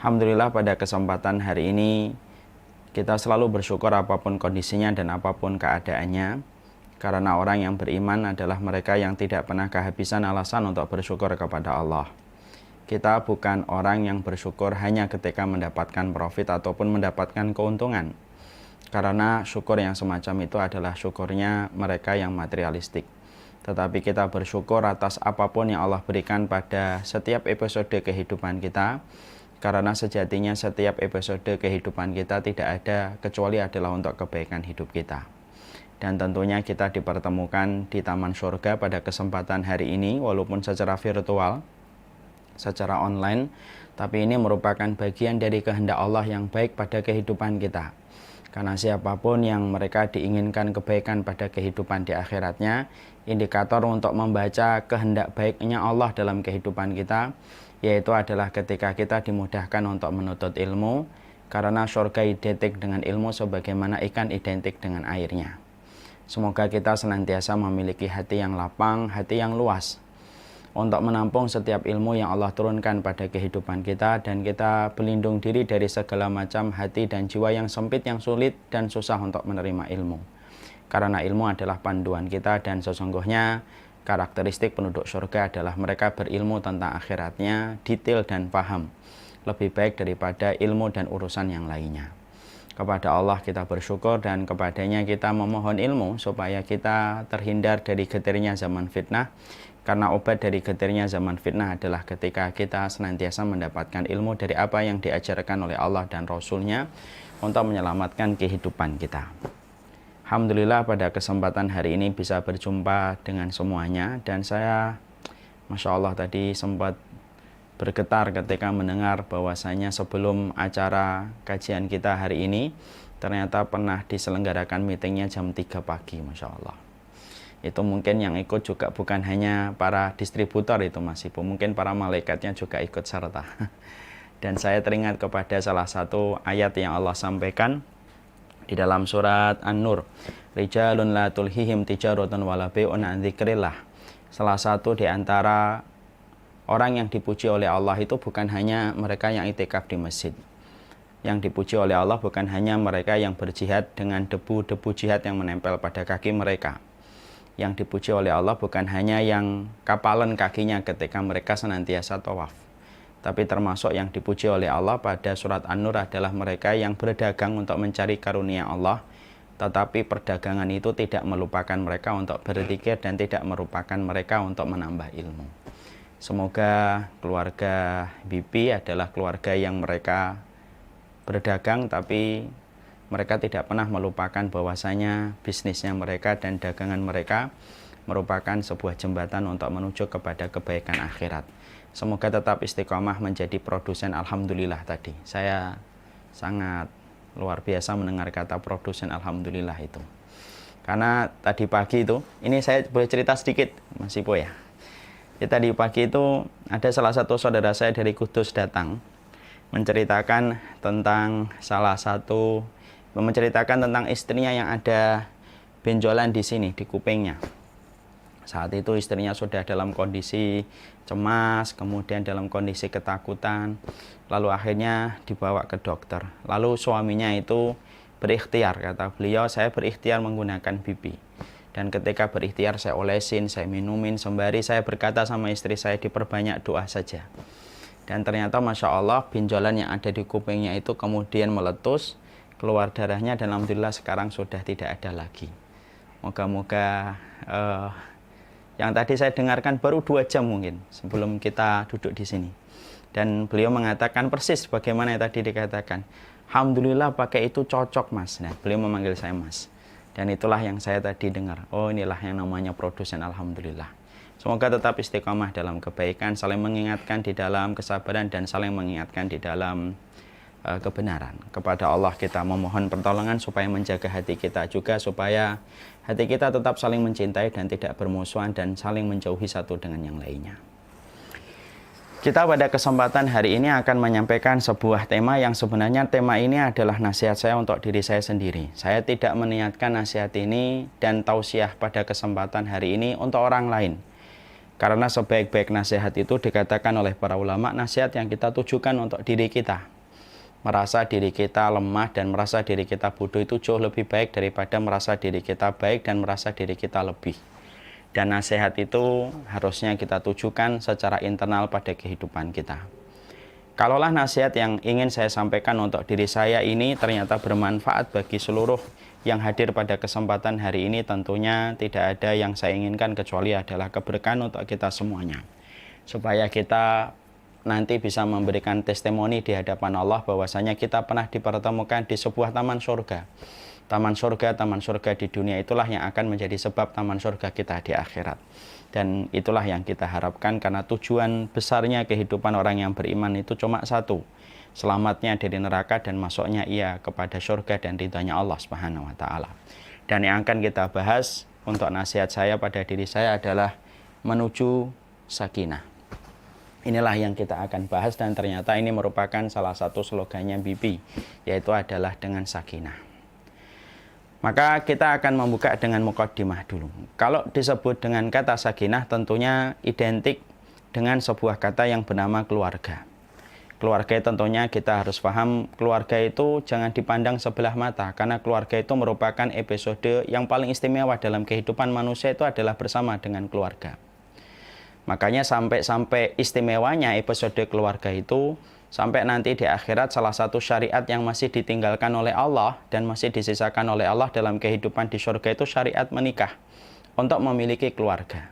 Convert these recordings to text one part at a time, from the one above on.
Alhamdulillah pada kesempatan hari ini kita selalu bersyukur apapun kondisinya dan apapun keadaannya. Karena orang yang beriman adalah mereka yang tidak pernah kehabisan alasan untuk bersyukur kepada Allah. Kita bukan orang yang bersyukur hanya ketika mendapatkan profit ataupun mendapatkan keuntungan. Karena syukur yang semacam itu adalah syukurnya mereka yang materialistik. Tetapi kita bersyukur atas apapun yang Allah berikan pada setiap episode kehidupan kita. Karena sejatinya setiap episode kehidupan kita tidak ada kecuali adalah untuk kebaikan hidup kita. Dan tentunya kita dipertemukan di Taman Surga pada kesempatan hari ini, walaupun secara virtual, secara online, tapi ini merupakan bagian dari kehendak Allah yang baik pada kehidupan kita. Karena siapapun yang mereka diinginkan kebaikan pada kehidupan di akhiratnya, indikator untuk membaca kehendak baiknya Allah dalam kehidupan kita, yaitu adalah ketika kita dimudahkan untuk menuntut ilmu, karena surga identik dengan ilmu sebagaimana ikan identik dengan airnya. Semoga kita senantiasa memiliki hati yang lapang, hati yang luas, untuk menampung setiap ilmu yang Allah turunkan pada kehidupan kita, dan kita berlindung diri dari segala macam hati dan jiwa yang sempit, yang sulit dan susah untuk menerima ilmu. Karena ilmu adalah panduan kita, dan sesungguhnya karakteristik penduduk surga adalah mereka berilmu tentang akhiratnya, detail dan paham, lebih baik daripada ilmu dan urusan yang lainnya. Kepada Allah kita bersyukur dan kepadanya kita memohon ilmu supaya kita terhindar dari getirnya zaman fitnah. Karena obat dari getirnya zaman fitnah adalah ketika kita senantiasa mendapatkan ilmu dari apa yang diajarkan oleh Allah dan Rasul-Nya untuk menyelamatkan kehidupan kita. Alhamdulillah pada kesempatan hari ini bisa berjumpa dengan semuanya, dan saya Masya Allah tadi sempat bergetar ketika mendengar bahwasanya sebelum acara kajian kita hari ini ternyata pernah diselenggarakan meetingnya jam 3 pagi, Masya Allah. Itu mungkin yang ikut juga bukan hanya para distributor itu Mas Ibu, mungkin para malaikatnya juga ikut serta. Dan saya teringat kepada salah satu ayat yang Allah sampaikan di dalam surat An-Nur, Rijalun la tulhihim tijaratun wala bai'un an dzikrillah. Salah satu di antara orang yang dipuji oleh Allah itu bukan hanya mereka yang itikaf di masjid. Yang dipuji oleh Allah bukan hanya mereka yang berjihad dengan debu-debu jihad yang menempel pada kaki mereka. Yang dipuji oleh Allah bukan hanya yang kapalan kakinya ketika mereka senantiasa tawaf. Tapi termasuk yang dipuji oleh Allah pada surat An-Nur adalah mereka yang berdagang untuk mencari karunia Allah, tetapi perdagangan itu tidak melupakan mereka untuk berzikir dan tidak melupakan mereka untuk menambah ilmu. Semoga keluarga BP adalah keluarga yang mereka berdagang, tapi mereka tidak pernah melupakan bahwasanya bisnisnya mereka dan dagangan mereka merupakan sebuah jembatan untuk menuju kepada kebaikan akhirat. Semoga tetap istiqomah menjadi produsen alhamdulillah tadi. Saya sangat luar biasa mendengar kata produsen alhamdulillah itu. Karena tadi pagi itu, ini saya boleh cerita sedikit Mas Ipo ya. Tadi pagi itu ada salah satu saudara saya dari Kudus datang menceritakan tentang tentang istrinya yang ada benjolan di sini di kupingnya. Saat itu istrinya sudah dalam kondisi cemas, kemudian dalam kondisi ketakutan, lalu akhirnya dibawa ke dokter. Lalu suaminya itu berikhtiar, kata beliau, saya berikhtiar menggunakan BB. Dan ketika berikhtiar saya olesin, saya minumin, sembari saya berkata sama istri saya diperbanyak doa saja. Dan ternyata Masya Allah benjolan yang ada di kupingnya itu kemudian meletus, keluar darahnya, dan alhamdulillah sekarang sudah tidak ada lagi. Moga-moga yang tadi saya dengarkan baru 2 jam mungkin sebelum kita duduk di sini. Dan beliau mengatakan persis bagaimana yang tadi dikatakan. Alhamdulillah pakai itu cocok Mas. Nah, beliau memanggil saya Mas. Dan itulah yang saya tadi dengar. Oh, inilah yang namanya produsen alhamdulillah. Semoga tetap istiqomah dalam kebaikan, saling mengingatkan di dalam kesabaran, dan saling mengingatkan di dalam kebenaran. Kepada Allah kita memohon pertolongan supaya menjaga hati kita juga, supaya hati kita tetap saling mencintai dan tidak bermusuhan dan saling menjauhi satu dengan yang lainnya. Kita pada kesempatan hari ini akan menyampaikan sebuah tema yang sebenarnya tema ini adalah nasihat saya untuk diri saya sendiri. Saya tidak meniatkan nasihat ini dan tausiah pada kesempatan hari ini untuk orang lain. Karena sebaik-baik nasihat itu dikatakan oleh para ulama, nasihat yang kita tujukan untuk diri kita. Merasa diri kita lemah dan merasa diri kita bodoh itu jauh lebih baik daripada merasa diri kita baik dan merasa diri kita lebih. Dan nasihat itu harusnya kita tujukan secara internal pada kehidupan kita. Kalaulah nasihat yang ingin saya sampaikan untuk diri saya ini ternyata bermanfaat bagi seluruh yang hadir pada kesempatan hari ini, tentunya tidak ada yang saya inginkan kecuali adalah keberkahan untuk kita semuanya. Supaya kita nanti bisa memberikan testimoni di hadapan Allah bahwasanya kita pernah dipertemukan di sebuah taman surga. Taman surga di dunia itulah yang akan menjadi sebab taman surga kita di akhirat. Dan itulah yang kita harapkan, karena tujuan besarnya kehidupan orang yang beriman itu cuma satu, selamatnya dari neraka dan masuknya ia kepada surga dan ridhanya Allah Subhanahu wa taala. Dan yang akan kita bahas untuk nasihat saya pada diri saya adalah menuju sakinah. Inilah yang kita akan bahas, dan ternyata ini merupakan salah satu slogannya BP, yaitu adalah dengan sakinah. Maka kita akan membuka dengan muqaddimah dulu. Kalau disebut dengan kata sakinah tentunya identik dengan sebuah kata yang bernama keluarga. Keluarga tentunya kita harus paham, keluarga itu jangan dipandang sebelah mata, karena keluarga itu merupakan episode yang paling istimewa dalam kehidupan manusia, itu adalah bersama dengan keluarga. Makanya sampai istimewanya episode keluarga itu, sampai nanti di akhirat salah satu syariat yang masih ditinggalkan oleh Allah dan masih disisakan oleh Allah dalam kehidupan di surga itu syariat menikah untuk memiliki keluarga.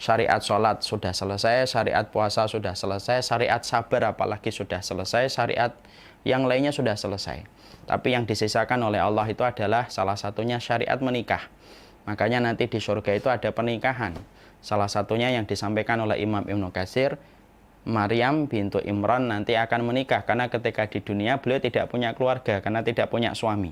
Syariat sholat sudah selesai, syariat puasa sudah selesai, syariat sabar apalagi sudah selesai, syariat yang lainnya sudah selesai. Tapi yang disisakan oleh Allah itu adalah salah satunya syariat menikah. Makanya nanti di surga itu ada pernikahan. Salah satunya yang disampaikan oleh Imam Ibnu Katsir, Maryam bintu Imran nanti akan menikah, karena ketika di dunia beliau tidak punya keluarga karena tidak punya suami.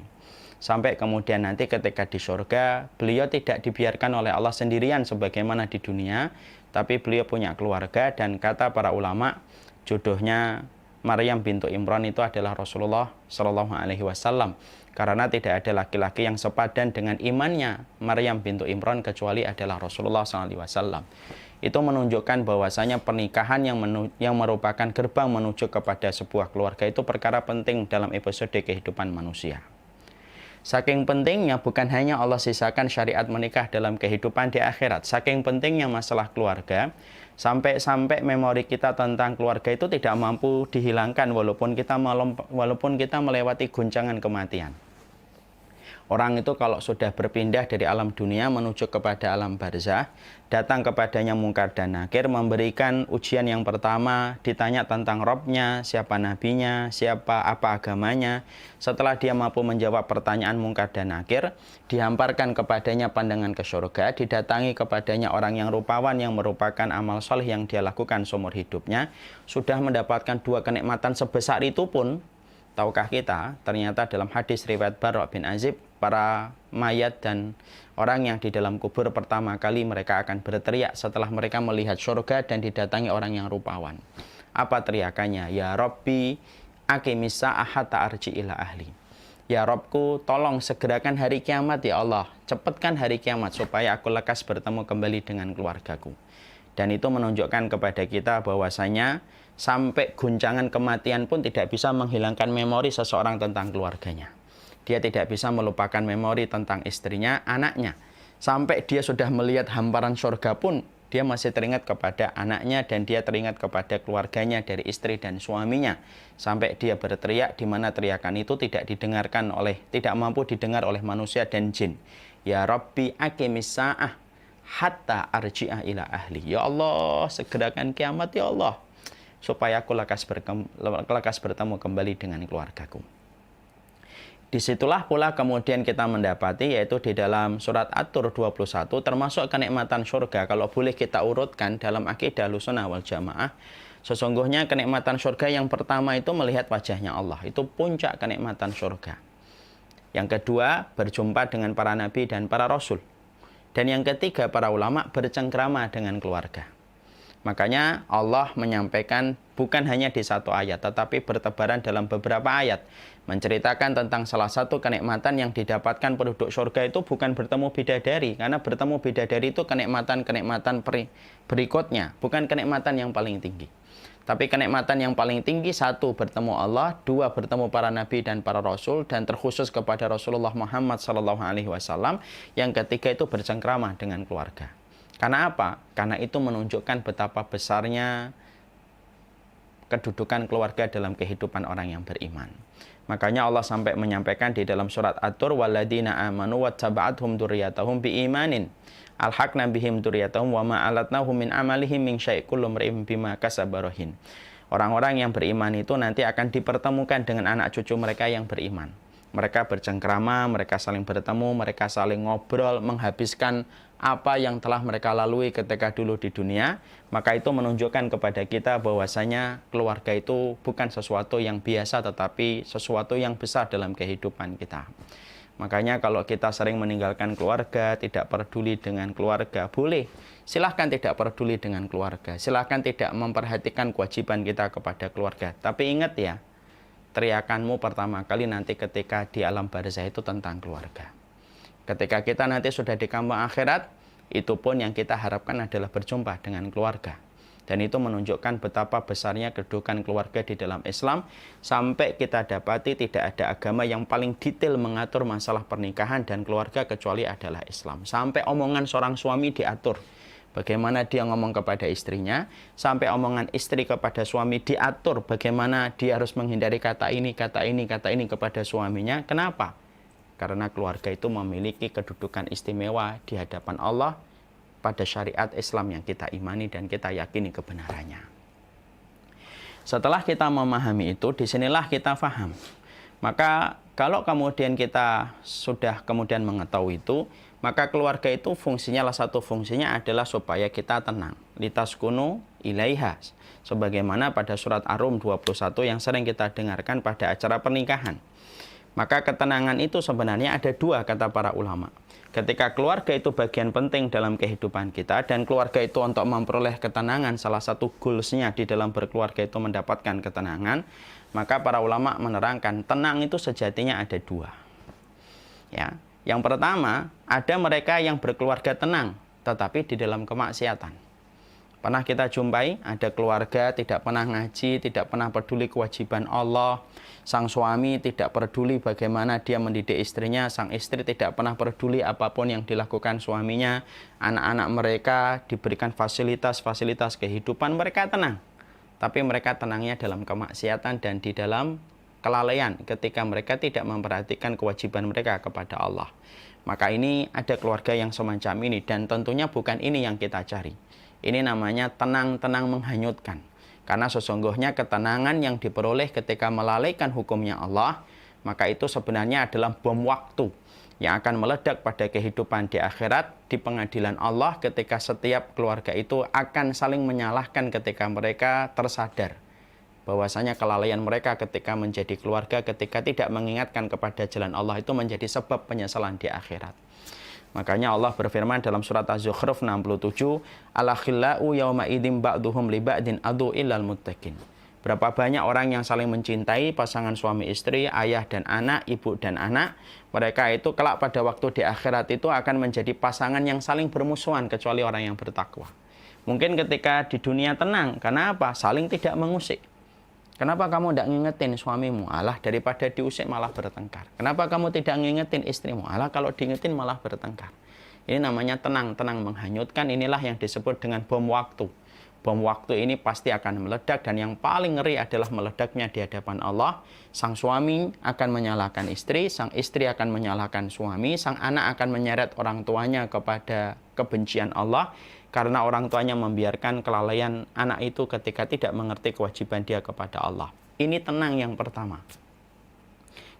Sampai kemudian nanti ketika di surga beliau tidak dibiarkan oleh Allah sendirian sebagaimana di dunia, tapi beliau punya keluarga, dan kata para ulama jodohnya Maryam bintu Imran itu adalah Rasulullah Shallallahu Alaihi Wasallam, karena tidak ada laki-laki yang sepadan dengan imannya Maryam bintu Imran kecuali adalah Rasulullah Shallallahu Alaihi Wasallam. Itu menunjukkan bahwasanya pernikahan yang merupakan gerbang menuju kepada sebuah keluarga itu perkara penting dalam episode kehidupan manusia. Saking pentingnya bukan hanya Allah sisakan syariat menikah dalam kehidupan di akhirat, saking pentingnya masalah keluarga, sampai-sampai memori kita tentang keluarga itu tidak mampu dihilangkan walaupun kita melewati guncangan kematian. Orang itu kalau sudah berpindah dari alam dunia menuju kepada alam barzah, datang kepadanya mungkar dan nakir, memberikan ujian yang pertama, ditanya tentang Robnya, siapa nabinya, apa agamanya. Setelah dia mampu menjawab pertanyaan mungkar dan nakir, dihamparkan kepadanya pandangan ke surga, didatangi kepadanya orang yang rupawan yang merupakan amal soleh yang dia lakukan seumur hidupnya, sudah mendapatkan dua kenikmatan sebesar itu pun, tahukah kita, ternyata dalam hadis riwayat Barra bin Azib, para mayat dan orang yang di dalam kubur pertama kali mereka akan berteriak setelah mereka melihat surga dan didatangi orang yang rupawan. Apa teriakannya? Ya Rabbi, aqimis sa'ah hatta arji ila ahli. Ya Robku, tolong segerakan hari kiamat ya Allah. Cepatkan hari kiamat supaya aku lekas bertemu kembali dengan keluargaku. Dan itu menunjukkan kepada kita bahwasanya sampai guncangan kematian pun tidak bisa menghilangkan memori seseorang tentang keluarganya. Dia tidak bisa melupakan memori tentang istrinya, anaknya. Sampai dia sudah melihat hamparan surga pun, dia masih teringat kepada anaknya dan dia teringat kepada keluarganya dari istri dan suaminya. Sampai dia berteriak, di mana teriakan itu tidak mampu didengar oleh manusia dan jin. Ya Rabbi aqimis sa'ah hatta arji'ah ila ahli. Ya Allah, segerakan kiamat ya Allah, supaya aku lekas bertemu kembali dengan keluargaku. Disitulah pula kemudian kita mendapati, yaitu di dalam surat At-Tur 21, termasuk kenikmatan surga. Kalau boleh kita urutkan dalam akidah Ahlussunnah wal Jamaah, sesungguhnya kenikmatan surga yang pertama itu melihat wajahnya Allah. Itu puncak kenikmatan surga. Yang kedua, berjumpa dengan para nabi dan para rasul. Dan yang ketiga, para ulama bercengkrama dengan keluarga. Makanya Allah menyampaikan bukan hanya di satu ayat, tetapi bertebaran dalam beberapa ayat. Menceritakan tentang salah satu kenikmatan yang didapatkan penduduk surga itu bukan bertemu bidadari. Karena bertemu bidadari itu kenikmatan-kenikmatan berikutnya, bukan kenikmatan yang paling tinggi. Tapi kenikmatan yang paling tinggi, satu, bertemu Allah, dua, bertemu para nabi dan para rasul, dan terkhusus kepada Rasulullah Muhammad SAW. Yang ketiga itu bercengkrama dengan keluarga. Karena apa? Karena itu menunjukkan betapa besarnya kedudukan keluarga dalam kehidupan orang yang beriman. Makanya Allah sampai menyampaikan di dalam surat At-Tur, walladzina amanu wattaba'athum dzurriyyatuhum biimanin alhaqna bihim dzurriyyatahum wa ma alatnahum min amalihim min syai' kullu imrin bima kasaba rahin. Orang-orang yang beriman itu nanti akan dipertemukan dengan anak cucu mereka yang beriman. Mereka bercengkrama, mereka saling bertemu, mereka saling ngobrol, menghabiskan apa yang telah mereka lalui ketika dulu di dunia. Maka itu menunjukkan kepada kita bahwasanya keluarga itu bukan sesuatu yang biasa, tetapi sesuatu yang besar dalam kehidupan kita. Makanya kalau kita sering meninggalkan keluarga, tidak peduli dengan keluarga, boleh. Silahkan tidak peduli dengan keluarga. Silahkan tidak memperhatikan kewajiban kita kepada keluarga. Tapi ingat ya, teriakanmu pertama kali nanti ketika di alam barzah itu tentang keluarga. Ketika kita nanti sudah di kampung akhirat, itu pun yang kita harapkan adalah berjumpa dengan keluarga. Dan itu menunjukkan betapa besarnya kedudukan keluarga di dalam Islam. Sampai kita dapati tidak ada agama yang paling detail mengatur masalah pernikahan dan keluarga kecuali adalah Islam. Sampai omongan seorang suami diatur. Bagaimana dia ngomong kepada istrinya. Sampai omongan istri kepada suami diatur. Bagaimana dia harus menghindari kata ini, kata ini, kata ini kepada suaminya. Kenapa? Karena keluarga itu memiliki kedudukan istimewa di hadapan Allah pada syariat Islam yang kita imani dan kita yakini kebenarannya. Setelah kita memahami itu, disinilah kita faham. Maka kalau kemudian kita sudah kemudian mengetahui itu, maka keluarga itu fungsinya, salah satu fungsinya adalah supaya kita tenang. Litaskunu ilaiha. Sebagaimana pada surat Ar-Rum 21 yang sering kita dengarkan pada acara pernikahan. Maka ketenangan itu sebenarnya ada dua kata para ulama. Ketika keluarga itu bagian penting dalam kehidupan kita, dan keluarga itu untuk memperoleh ketenangan, salah satu goalsnya di dalam berkeluarga itu mendapatkan ketenangan, maka para ulama menerangkan tenang itu sejatinya ada dua. Ya, yang pertama, ada mereka yang berkeluarga tenang, tetapi di dalam kemaksiatan. Pernah kita jumpai ada keluarga tidak pernah ngaji, tidak pernah peduli kewajiban Allah. Sang suami tidak peduli bagaimana dia mendidik istrinya, sang istri tidak pernah peduli apapun yang dilakukan suaminya. Anak-anak mereka diberikan fasilitas-fasilitas kehidupan, mereka tenang. Tapi mereka tenangnya dalam kemaksiatan dan di dalam kelalaian ketika mereka tidak memperhatikan kewajiban mereka kepada Allah. Maka ini ada keluarga yang semacam ini, dan tentunya bukan ini yang kita cari. Ini namanya tenang-tenang menghanyutkan. Karena sesungguhnya ketenangan yang diperoleh ketika melalaikan hukumnya Allah, maka itu sebenarnya adalah bom waktu yang akan meledak pada kehidupan di akhirat, di pengadilan Allah, ketika setiap keluarga itu akan saling menyalahkan ketika mereka tersadar bahwasanya kelalaian mereka ketika menjadi keluarga, ketika tidak mengingatkan kepada jalan Allah, itu menjadi sebab penyesalan di akhirat. Makanya Allah berfirman dalam surat Az-Zukhruf 67, Al-akhillau yawma idzin ba'duhum li ba'din adu illal muttaqin. Berapa banyak orang yang saling mencintai, pasangan suami istri, ayah dan anak, ibu dan anak. Mereka itu kelak pada waktu di akhirat itu akan menjadi pasangan yang saling bermusuhan kecuali orang yang bertakwa. Mungkin ketika di dunia tenang, karena apa? Saling tidak mengusik. Kenapa kamu tidak ngingetin suamimu? Alah, daripada diusik malah bertengkar. Kenapa kamu tidak ngingetin istrimu? Alah, kalau diingetin malah bertengkar. Ini namanya tenang-tenang menghanyutkan. Inilah yang disebut dengan bom waktu. Bom waktu ini pasti akan meledak, dan yang paling ngeri adalah meledaknya di hadapan Allah. Sang suami akan menyalahkan istri, sang istri akan menyalahkan suami, sang anak akan menyeret orang tuanya kepada kebencian Allah. Karena orang tuanya membiarkan kelalaian anak itu ketika tidak mengerti kewajiban dia kepada Allah. Ini tenang yang pertama.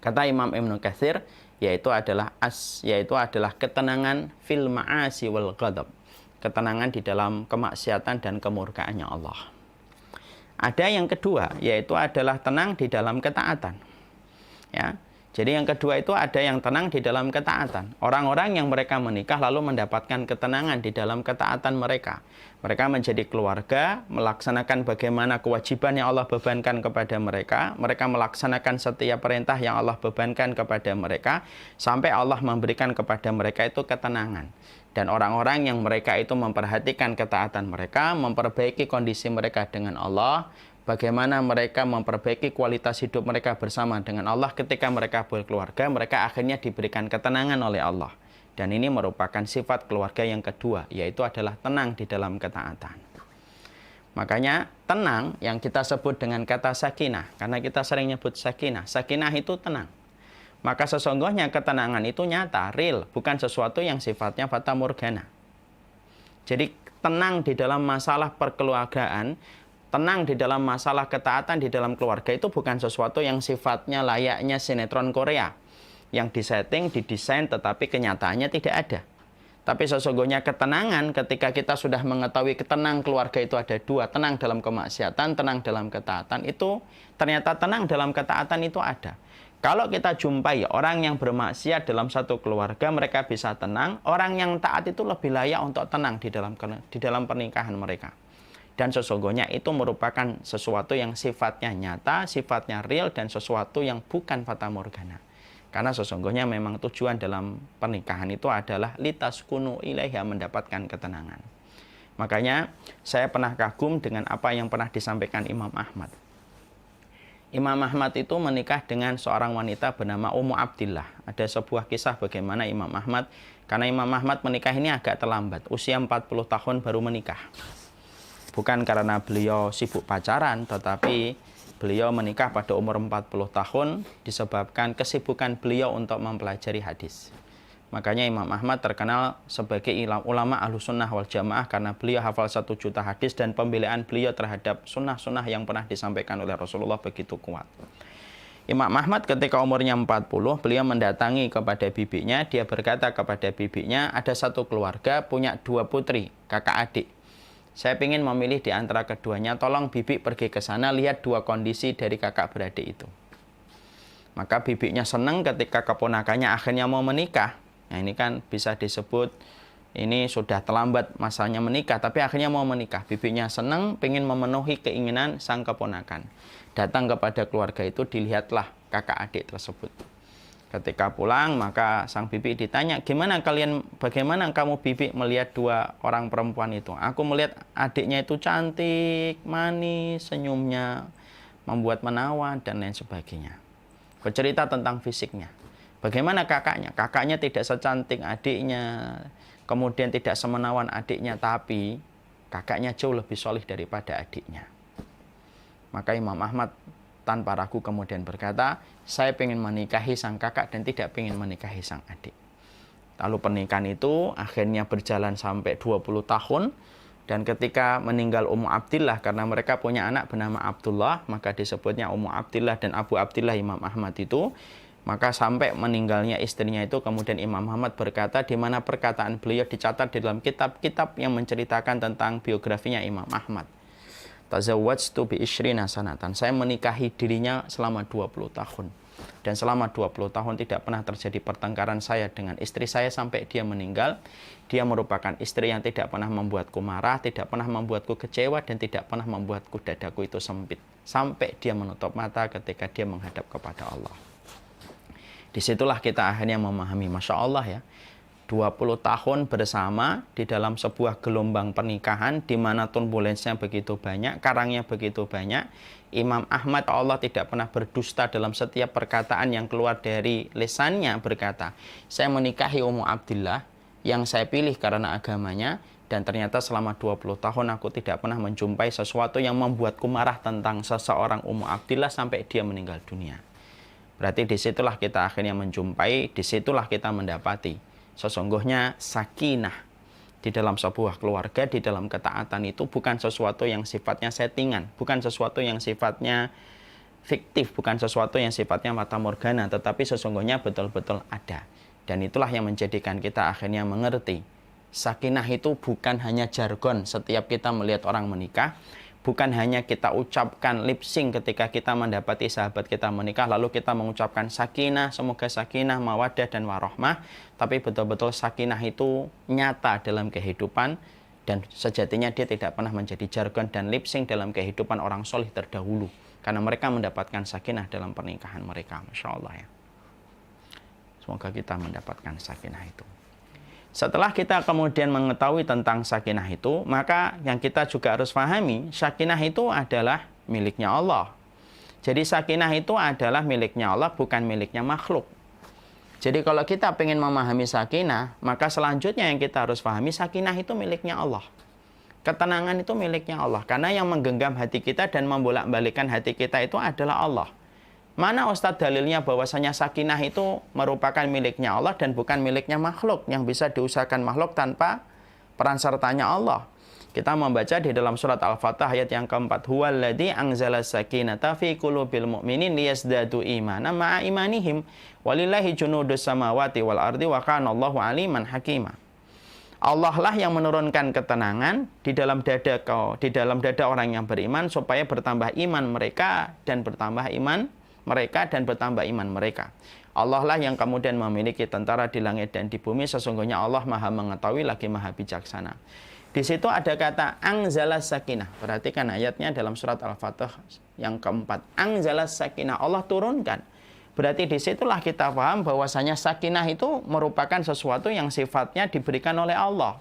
Kata Imam Ibnu Katsir, yaitu adalah ketenangan fil ma'asi wal ghadab. Ketenangan di dalam kemaksiatan dan kemurkaannya Allah. Ada yang kedua, yaitu adalah tenang di dalam ketaatan. Ya, Jadi yang kedua itu ada yang tenang di dalam ketaatan. Orang-orang yang mereka menikah lalu mendapatkan ketenangan di dalam ketaatan mereka. Mereka menjadi keluarga, melaksanakan bagaimana kewajiban yang Allah bebankan kepada mereka. Mereka melaksanakan setiap perintah yang Allah bebankan kepada mereka. Sampai Allah memberikan kepada mereka itu ketenangan. Dan orang-orang yang mereka itu memperhatikan ketaatan mereka, memperbaiki kondisi mereka dengan Allah, bagaimana mereka memperbaiki kualitas hidup mereka bersama dengan Allah ketika mereka berkeluarga, mereka akhirnya diberikan ketenangan oleh Allah. Dan ini merupakan sifat keluarga yang kedua, yaitu adalah tenang di dalam ketaatan. Makanya tenang yang kita sebut dengan kata sakinah, karena kita sering nyebut sakinah. Sakinah itu tenang. Maka sesungguhnya ketenangan itu nyata, real, bukan sesuatu yang sifatnya fata morgana. Jadi tenang di dalam masalah perkeluargaan, tenang di dalam masalah ketaatan di dalam keluarga itu bukan sesuatu yang sifatnya layaknya sinetron Korea yang disetting, didesain, tetapi kenyataannya tidak ada. Tapi sesungguhnya ketenangan ketika kita sudah mengetahui ketenang keluarga itu ada dua, tenang dalam kemaksiatan, tenang dalam ketaatan, itu ternyata tenang dalam ketaatan itu ada. Kalau kita jumpai orang yang bermaksiat dalam satu keluarga, mereka bisa tenang. Orang yang taat itu lebih layak untuk tenang di dalam pernikahan mereka. Dan sesungguhnya itu merupakan sesuatu yang sifatnya nyata, sifatnya real, dan sesuatu yang bukan fata morgana. Karena sesungguhnya memang tujuan dalam pernikahan itu adalah litaskunu ilaiha, mendapatkan ketenangan. Makanya saya pernah kagum dengan apa yang pernah disampaikan Imam Ahmad. Imam Ahmad itu menikah dengan seorang wanita bernama Ummu Abdillah. Ada sebuah kisah bagaimana Imam Ahmad, karena Imam Ahmad menikah ini agak terlambat, usia 40 tahun baru menikah. Bukan karena beliau sibuk pacaran, tetapi beliau menikah pada umur 40 tahun disebabkan kesibukan beliau untuk mempelajari hadis. Makanya Imam Ahmad terkenal sebagai ulama Ahlussunnah wal Jamaah karena beliau hafal 1 juta hadis dan pembelaan beliau terhadap sunnah-sunnah yang pernah disampaikan oleh Rasulullah begitu kuat. Imam Ahmad ketika umurnya 40, beliau mendatangi kepada bibinya, dia berkata kepada bibinya, ada satu keluarga punya 2 putri, kakak adik. Saya ingin memilih di antara keduanya, tolong bibi pergi ke sana, lihat 2 kondisi dari kakak beradik itu. Maka bibinya senang ketika keponakannya akhirnya mau menikah. Nah ini kan bisa disebut, ini sudah terlambat masanya menikah, tapi akhirnya mau menikah. Bibinya senang, ingin memenuhi keinginan sang keponakan. Datang kepada keluarga itu, dilihatlah kakak adik tersebut. Ketika pulang, maka sang bibi ditanya, bagaimana kamu bibi melihat 2 orang perempuan itu? Aku melihat adiknya itu cantik, manis, senyumnya membuat menawan, dan lain sebagainya. Bercerita tentang fisiknya. Bagaimana kakaknya? Kakaknya tidak secantik adiknya, kemudian tidak semenawan adiknya, tapi kakaknya jauh lebih solih daripada adiknya. Maka Imam Ahmad tanpa ragu kemudian berkata, saya ingin menikahi sang kakak dan tidak ingin menikahi sang adik. Lalu pernikahan itu akhirnya berjalan sampai 20 tahun. Dan ketika meninggal Ummu Abdillah, karena mereka punya anak bernama Abdullah, maka disebutnya Ummu Abdillah dan Abu Abdillah Imam Ahmad itu. Maka sampai meninggalnya istrinya itu, kemudian Imam Ahmad berkata, di mana perkataan beliau dicatat di dalam kitab-kitab yang menceritakan tentang biografinya Imam Ahmad. Tazawwajtu bi ishrina sanatan. Saya menikahi dirinya selama 20 tahun. Dan selama 20 tahun tidak pernah terjadi pertengkaran saya dengan istri saya sampai dia meninggal. Dia merupakan istri yang tidak pernah membuatku marah, tidak pernah membuatku kecewa, dan tidak pernah membuatku dadaku itu sempit. Sampai dia menutup mata ketika dia menghadap kepada Allah. Disitulah kita akhirnya memahami, Masya Allah ya, 20 tahun bersama di dalam sebuah gelombang pernikahan di mana turbulensnya begitu banyak, karangnya begitu banyak. Imam Ahmad, Allah tidak pernah berdusta dalam setiap perkataan yang keluar dari lisannya, berkata, saya menikahi Ummu Abdillah yang saya pilih karena agamanya, dan ternyata selama 20 tahun aku tidak pernah menjumpai sesuatu yang membuatku marah tentang seseorang Ummu Abdillah sampai dia meninggal dunia. Berarti disitulah kita akhirnya menjumpai, disitulah kita mendapati sesungguhnya sakinah di dalam sebuah keluarga, di dalam ketaatan itu bukan sesuatu yang sifatnya settingan, bukan sesuatu yang sifatnya fiktif, bukan sesuatu yang sifatnya fata morgana, tetapi sesungguhnya betul-betul ada. Dan itulah yang menjadikan kita akhirnya mengerti sakinah itu bukan hanya jargon setiap kita melihat orang menikah, bukan hanya kita ucapkan lip sync ketika kita mendapati sahabat kita menikah, lalu kita mengucapkan sakinah, semoga sakinah, mawaddah, dan warahmah, tapi betul-betul sakinah itu nyata dalam kehidupan, dan sejatinya dia tidak pernah menjadi jargon dan lip sync dalam kehidupan orang soleh terdahulu, karena mereka mendapatkan sakinah dalam pernikahan mereka. Masya Allah ya. Semoga kita mendapatkan sakinah itu. Setelah kita kemudian mengetahui tentang sakinah itu, maka yang kita juga harus pahami, sakinah itu adalah miliknya Allah. Jadi sakinah itu adalah miliknya Allah, bukan miliknya makhluk. Jadi kalau kita ingin memahami sakinah, maka selanjutnya yang kita harus pahami, sakinah itu miliknya Allah. Ketenangan itu miliknya Allah. Karena yang menggenggam hati kita dan membolak-balikan hati kita itu adalah Allah. Mana Ustadz dalilnya bahwasanya sakinah itu merupakan miliknya Allah dan bukan miliknya makhluk, yang bisa diusahakan makhluk tanpa peran sertanya Allah? Kita membaca di dalam surat Al-Fatah ayat yang keempat, huwallazi anzala sakinata fi qulubil mu'minin liyazdadu imanan ma'a imanihim walillahi junudus samawati wal ardi wa kana Allahu aliman hakima. Allah lah yang menurunkan ketenangan di dalam dada orang yang beriman supaya bertambah iman mereka dan bertambah iman mereka. Allah lah yang kemudian memiliki tentara di langit dan di bumi. Sesungguhnya Allah maha mengetahui lagi maha bijaksana. Di situ ada kata anzala sakinah. Perhatikan ayatnya dalam surat Al-Fatah yang keempat. Anzala sakinah, Allah turunkan. Berarti disitulah kita paham bahwasanya sakinah itu merupakan sesuatu yang sifatnya diberikan oleh Allah.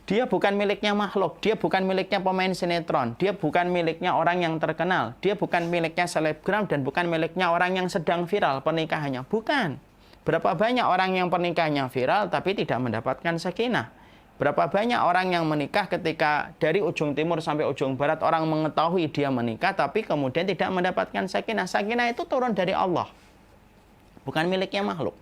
Dia bukan miliknya makhluk, dia bukan miliknya pemain sinetron, dia bukan miliknya orang yang terkenal, dia bukan miliknya selebgram, dan bukan miliknya orang yang sedang viral pernikahannya. Bukan. Berapa banyak orang yang pernikahannya viral tapi tidak mendapatkan sakinah? Berapa banyak orang yang menikah ketika dari ujung timur sampai ujung barat orang mengetahui dia menikah tapi kemudian tidak mendapatkan sakinah? Sakinah itu turun dari Allah, bukan miliknya makhluk.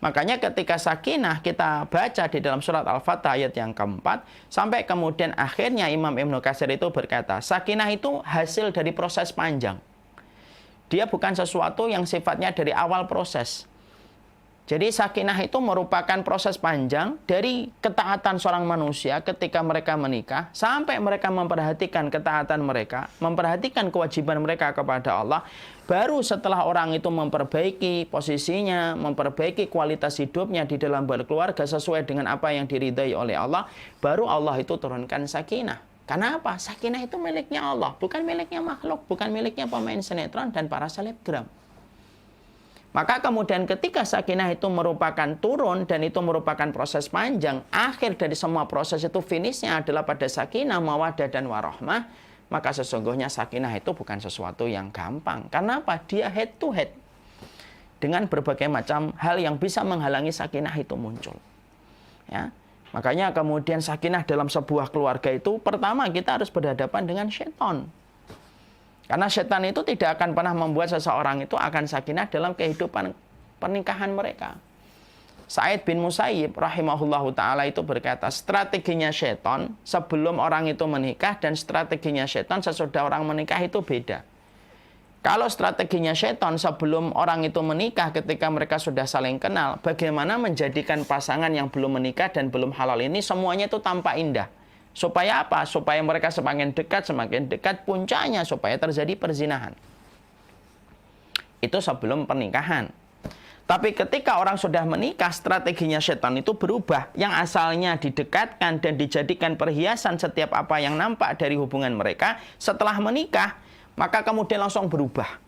Makanya ketika sakinah kita baca di dalam surat Al-Fatah ayat yang keempat, sampai kemudian akhirnya Imam Ibnu Katsir itu berkata, sakinah itu hasil dari proses panjang. Dia bukan sesuatu yang sifatnya dari awal proses. Jadi sakinah itu merupakan proses panjang dari ketaatan seorang manusia ketika mereka menikah, sampai mereka memperhatikan ketaatan mereka, memperhatikan kewajiban mereka kepada Allah. Baru setelah orang itu memperbaiki posisinya, memperbaiki kualitas hidupnya di dalam berkeluarga sesuai dengan apa yang diridai oleh Allah, baru Allah itu turunkan sakinah. Karena apa? Sakinah itu miliknya Allah, bukan miliknya makhluk, bukan miliknya pemain sinetron dan para selebgram. Maka kemudian ketika sakinah itu merupakan turun dan itu merupakan proses panjang, akhir dari semua proses itu finishnya adalah pada sakinah, mawaddah, dan warahmah, maka sesungguhnya sakinah itu bukan sesuatu yang gampang. Karena apa? Dia head to head dengan berbagai macam hal yang bisa menghalangi sakinah itu muncul. Ya. Makanya kemudian sakinah dalam sebuah keluarga itu pertama kita harus berhadapan dengan syaitan. Karena setan itu tidak akan pernah membuat seseorang itu akan sakinah dalam kehidupan pernikahan mereka. Sa'id bin Musayyib rahimahullahu ta'ala itu berkata, strateginya setan sebelum orang itu menikah dan strateginya setan sesudah orang menikah itu beda. Kalau strateginya setan sebelum orang itu menikah ketika mereka sudah saling kenal, bagaimana menjadikan pasangan yang belum menikah dan belum halal ini semuanya itu tampak indah. Supaya apa? Supaya mereka semakin dekat puncaknya supaya terjadi perzinahan. Itu sebelum pernikahan. Tapi ketika orang sudah menikah, strateginya setan itu berubah. Yang asalnya didekatkan dan dijadikan perhiasan setiap apa yang nampak dari hubungan mereka, setelah menikah, maka kemudian langsung berubah.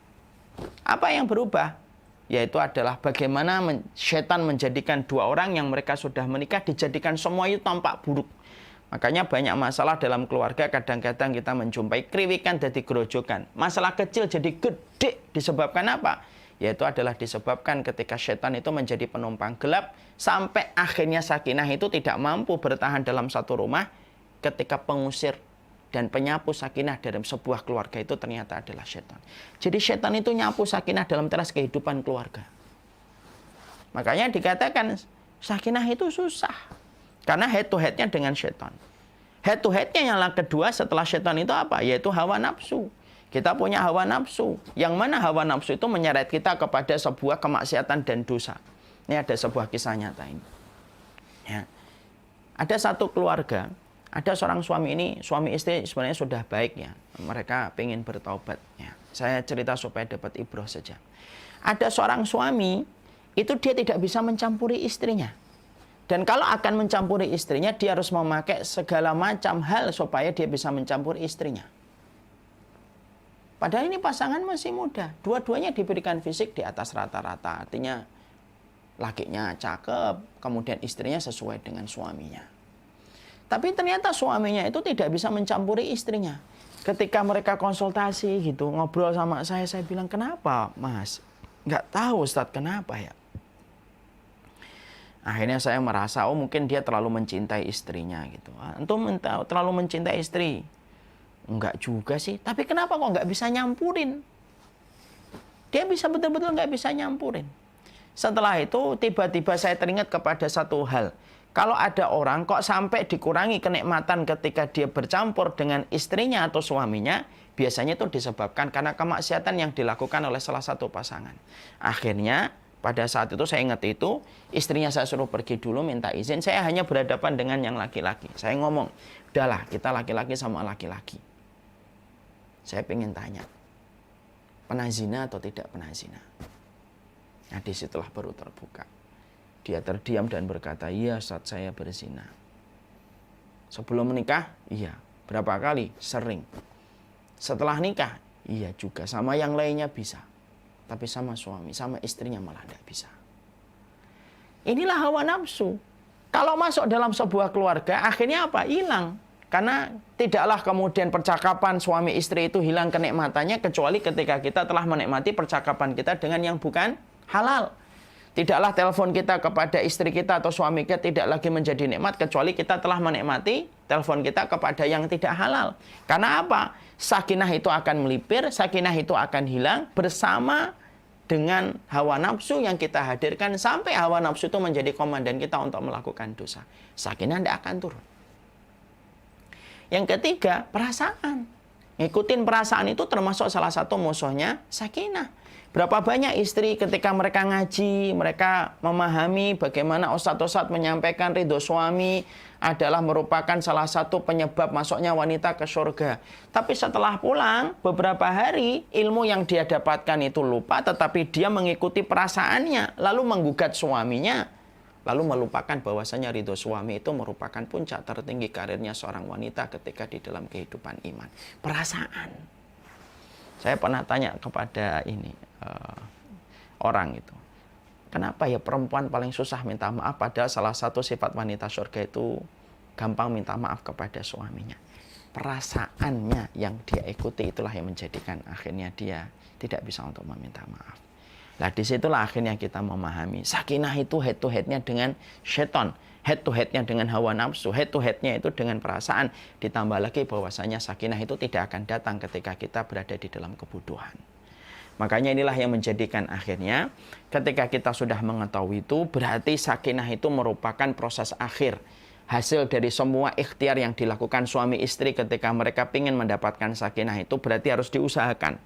Apa yang berubah? Yaitu adalah bagaimana setan menjadikan dua orang yang mereka sudah menikah, dijadikan semua itu tampak buruk. Makanya banyak masalah dalam keluarga, kadang-kadang kita menjumpai kriwikan jadi gerojokan. Masalah kecil jadi gede, disebabkan apa? Yaitu adalah disebabkan ketika setan itu menjadi penumpang gelap, sampai akhirnya sakinah itu tidak mampu bertahan dalam satu rumah, ketika pengusir dan penyapu sakinah dalam sebuah keluarga itu ternyata adalah setan. Jadi setan itu nyapu sakinah dalam teras kehidupan keluarga. Makanya dikatakan sakinah itu susah. Karena head to headnya dengan setan. Head to headnya yang kedua setelah setan itu apa? Yaitu hawa nafsu. Kita punya hawa nafsu. Yang mana hawa nafsu itu menyeret kita kepada sebuah kemaksiatan dan dosa. Ini ada sebuah kisah nyata ini. Ya. Ada satu keluarga. Ada seorang suami ini, suami istri sebenarnya sudah baik ya. Mereka pengen bertaubat ya. Saya cerita supaya dapat ibrah saja. Ada seorang suami, itu dia tidak bisa mencampuri istrinya. Dan kalau akan mencampuri istrinya, dia harus memakai segala macam hal supaya dia bisa mencampuri istrinya. Padahal ini pasangan masih muda. Dua-duanya diberikan fisik di atas rata-rata. Artinya lakinya cakep, kemudian istrinya sesuai dengan suaminya. Tapi ternyata suaminya itu tidak bisa mencampuri istrinya. Ketika mereka konsultasi gitu, ngobrol sama saya bilang, kenapa mas? Nggak tahu Ustadz, kenapa ya? Akhirnya saya merasa, oh mungkin dia terlalu mencintai istrinya gitu. Antum terlalu mencintai istri? Enggak juga sih, tapi kenapa kok nggak bisa nyampurin? Dia bisa betul-betul nggak bisa nyampurin. Setelah itu tiba-tiba saya teringat kepada satu hal. Kalau ada orang kok sampai dikurangi kenikmatan ketika dia bercampur dengan istrinya atau suaminya, biasanya itu disebabkan karena kemaksiatan yang dilakukan oleh salah satu pasangan. Akhirnya pada saat itu saya ingat itu, istrinya saya suruh pergi dulu minta izin, saya hanya berhadapan dengan yang laki-laki. Saya ngomong, udahlah kita laki-laki sama laki-laki. Saya pengen tanya, pernah zina atau tidak pernah zina? Nah disitulah baru terbuka. Dia terdiam dan berkata, iya saat saya berzina. Sebelum menikah, iya. Berapa kali? Sering. Setelah nikah, iya juga. Sama yang lainnya bisa. Tapi sama suami, sama istrinya malah tidak bisa. Inilah hawa nafsu. Kalau masuk dalam sebuah keluarga, akhirnya apa? Hilang. Karena tidaklah kemudian percakapan suami istri itu hilang kenikmatannya, kecuali ketika kita telah menikmati percakapan kita dengan yang bukan halal. Tidaklah telepon kita kepada istri kita atau suami kita tidak lagi menjadi nikmat, kecuali kita telah menikmati telepon kita kepada yang tidak halal. Karena apa? Sakinah itu akan melipir, sakinah itu akan hilang bersama dengan hawa nafsu yang kita hadirkan, sampai hawa nafsu itu menjadi komandan kita untuk melakukan dosa. Sakinah tidak akan turun. Yang ketiga, perasaan. Ngikutin perasaan itu termasuk salah satu musuhnya sakinah. Berapa banyak istri ketika mereka ngaji, mereka memahami bagaimana ustadz-ustadz menyampaikan ridho suami adalah merupakan salah satu penyebab masuknya wanita ke surga. Tapi setelah pulang, beberapa hari ilmu yang dia dapatkan itu lupa, tetapi dia mengikuti perasaannya, lalu menggugat suaminya, lalu melupakan bahwasanya ridho suami itu merupakan puncak tertinggi karirnya seorang wanita ketika di dalam kehidupan iman. Perasaan. Saya pernah tanya kepada orang itu, kenapa ya perempuan paling susah minta maaf, padahal salah satu sifat wanita surga itu gampang minta maaf kepada suaminya. Perasaannya yang dia ikuti itulah yang menjadikan akhirnya dia tidak bisa untuk meminta maaf. Nah disitulah akhirnya kita memahami sakinah itu head to headnya dengan syaitan, head to headnya dengan hawa nafsu, head to headnya itu dengan perasaan. Ditambah lagi bahwasanya sakinah itu tidak akan datang ketika kita berada di dalam kebutuhan. Makanya inilah yang menjadikan akhirnya ketika kita sudah mengetahui itu, berarti sakinah itu merupakan proses akhir. Hasil dari semua ikhtiar yang dilakukan suami istri ketika mereka ingin mendapatkan sakinah itu berarti harus diusahakan.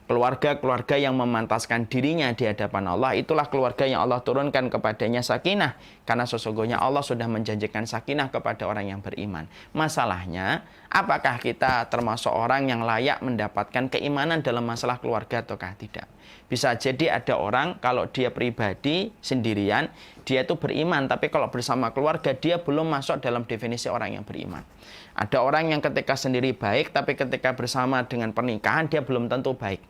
Keluarga-keluarga yang memantaskan dirinya di hadapan Allah, itulah keluarga yang Allah turunkan kepadanya sakinah. Karena sesungguhnya Allah sudah menjanjikan sakinah kepada orang yang beriman. Masalahnya, apakah kita termasuk orang yang layak mendapatkan keimanan dalam masalah keluarga ataukah tidak? Bisa jadi ada orang kalau dia pribadi sendirian, dia itu beriman, tapi kalau bersama keluarga dia belum masuk dalam definisi orang yang beriman. Ada orang yang ketika sendiri baik, tapi ketika bersama dengan pernikahan dia belum tentu baik.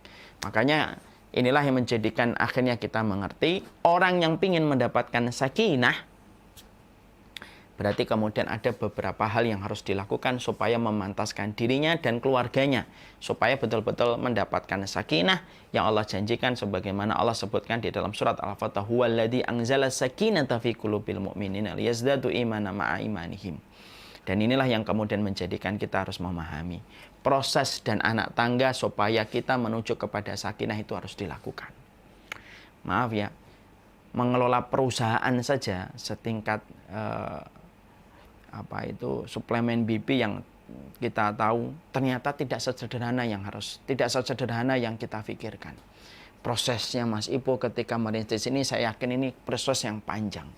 Makanya inilah yang menjadikan akhirnya kita mengerti orang yang ingin mendapatkan sakinah, berarti kemudian ada beberapa hal yang harus dilakukan supaya memantaskan dirinya dan keluarganya, supaya betul-betul mendapatkan sakinah yang Allah janjikan sebagaimana Allah sebutkan di dalam surat Al-Fatah, huwallazi anzala sakinata fi qulubil mu'minina liyazdadu imanan ma'a imanihim. Dan inilah yang kemudian menjadikan kita harus memahami proses dan anak tangga supaya kita menuju kepada sakinah itu harus dilakukan. Maaf ya, mengelola perusahaan saja setingkat suplemen BP yang kita tahu ternyata tidak sesederhana yang kita pikirkan. Prosesnya Mas Ipo ketika merintis ini, saya yakin ini proses yang panjang.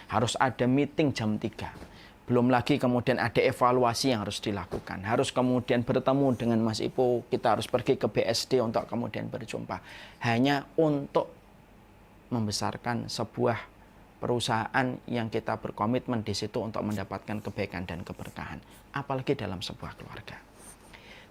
Harus ada meeting jam 3. Belum lagi kemudian ada evaluasi yang harus dilakukan. Harus kemudian bertemu dengan Mas Ipo, kita harus pergi ke BSD untuk kemudian berjumpa. Hanya untuk membesarkan sebuah perusahaan yang kita berkomitmen di situ untuk mendapatkan kebaikan dan keberkahan. Apalagi dalam sebuah keluarga.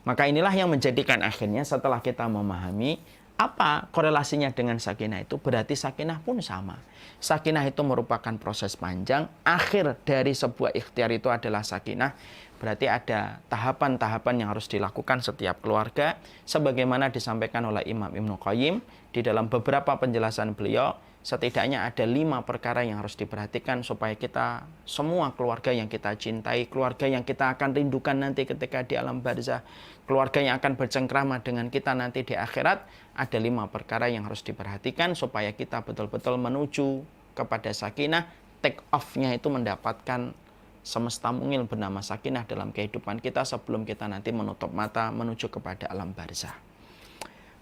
Maka inilah yang menjadikan akhirnya setelah kita memahami apa korelasinya dengan sakinah itu, berarti sakinah pun sama. Sakinah itu merupakan proses panjang, akhir dari sebuah ikhtiar itu adalah sakinah. Berarti ada tahapan-tahapan yang harus dilakukan setiap keluarga, sebagaimana disampaikan oleh Imam Ibnu Qayyim di dalam beberapa penjelasan beliau. Setidaknya ada 5 perkara yang harus diperhatikan supaya kita semua keluarga yang kita cintai, keluarga yang kita akan rindukan nanti ketika di alam barzah, keluarga yang akan bercengkrama dengan kita nanti di akhirat, ada 5 perkara yang harus diperhatikan supaya kita betul-betul menuju kepada sakinah. Take off-nya itu mendapatkan semesta mungil bernama sakinah dalam kehidupan kita sebelum kita nanti menutup mata menuju kepada alam barzah.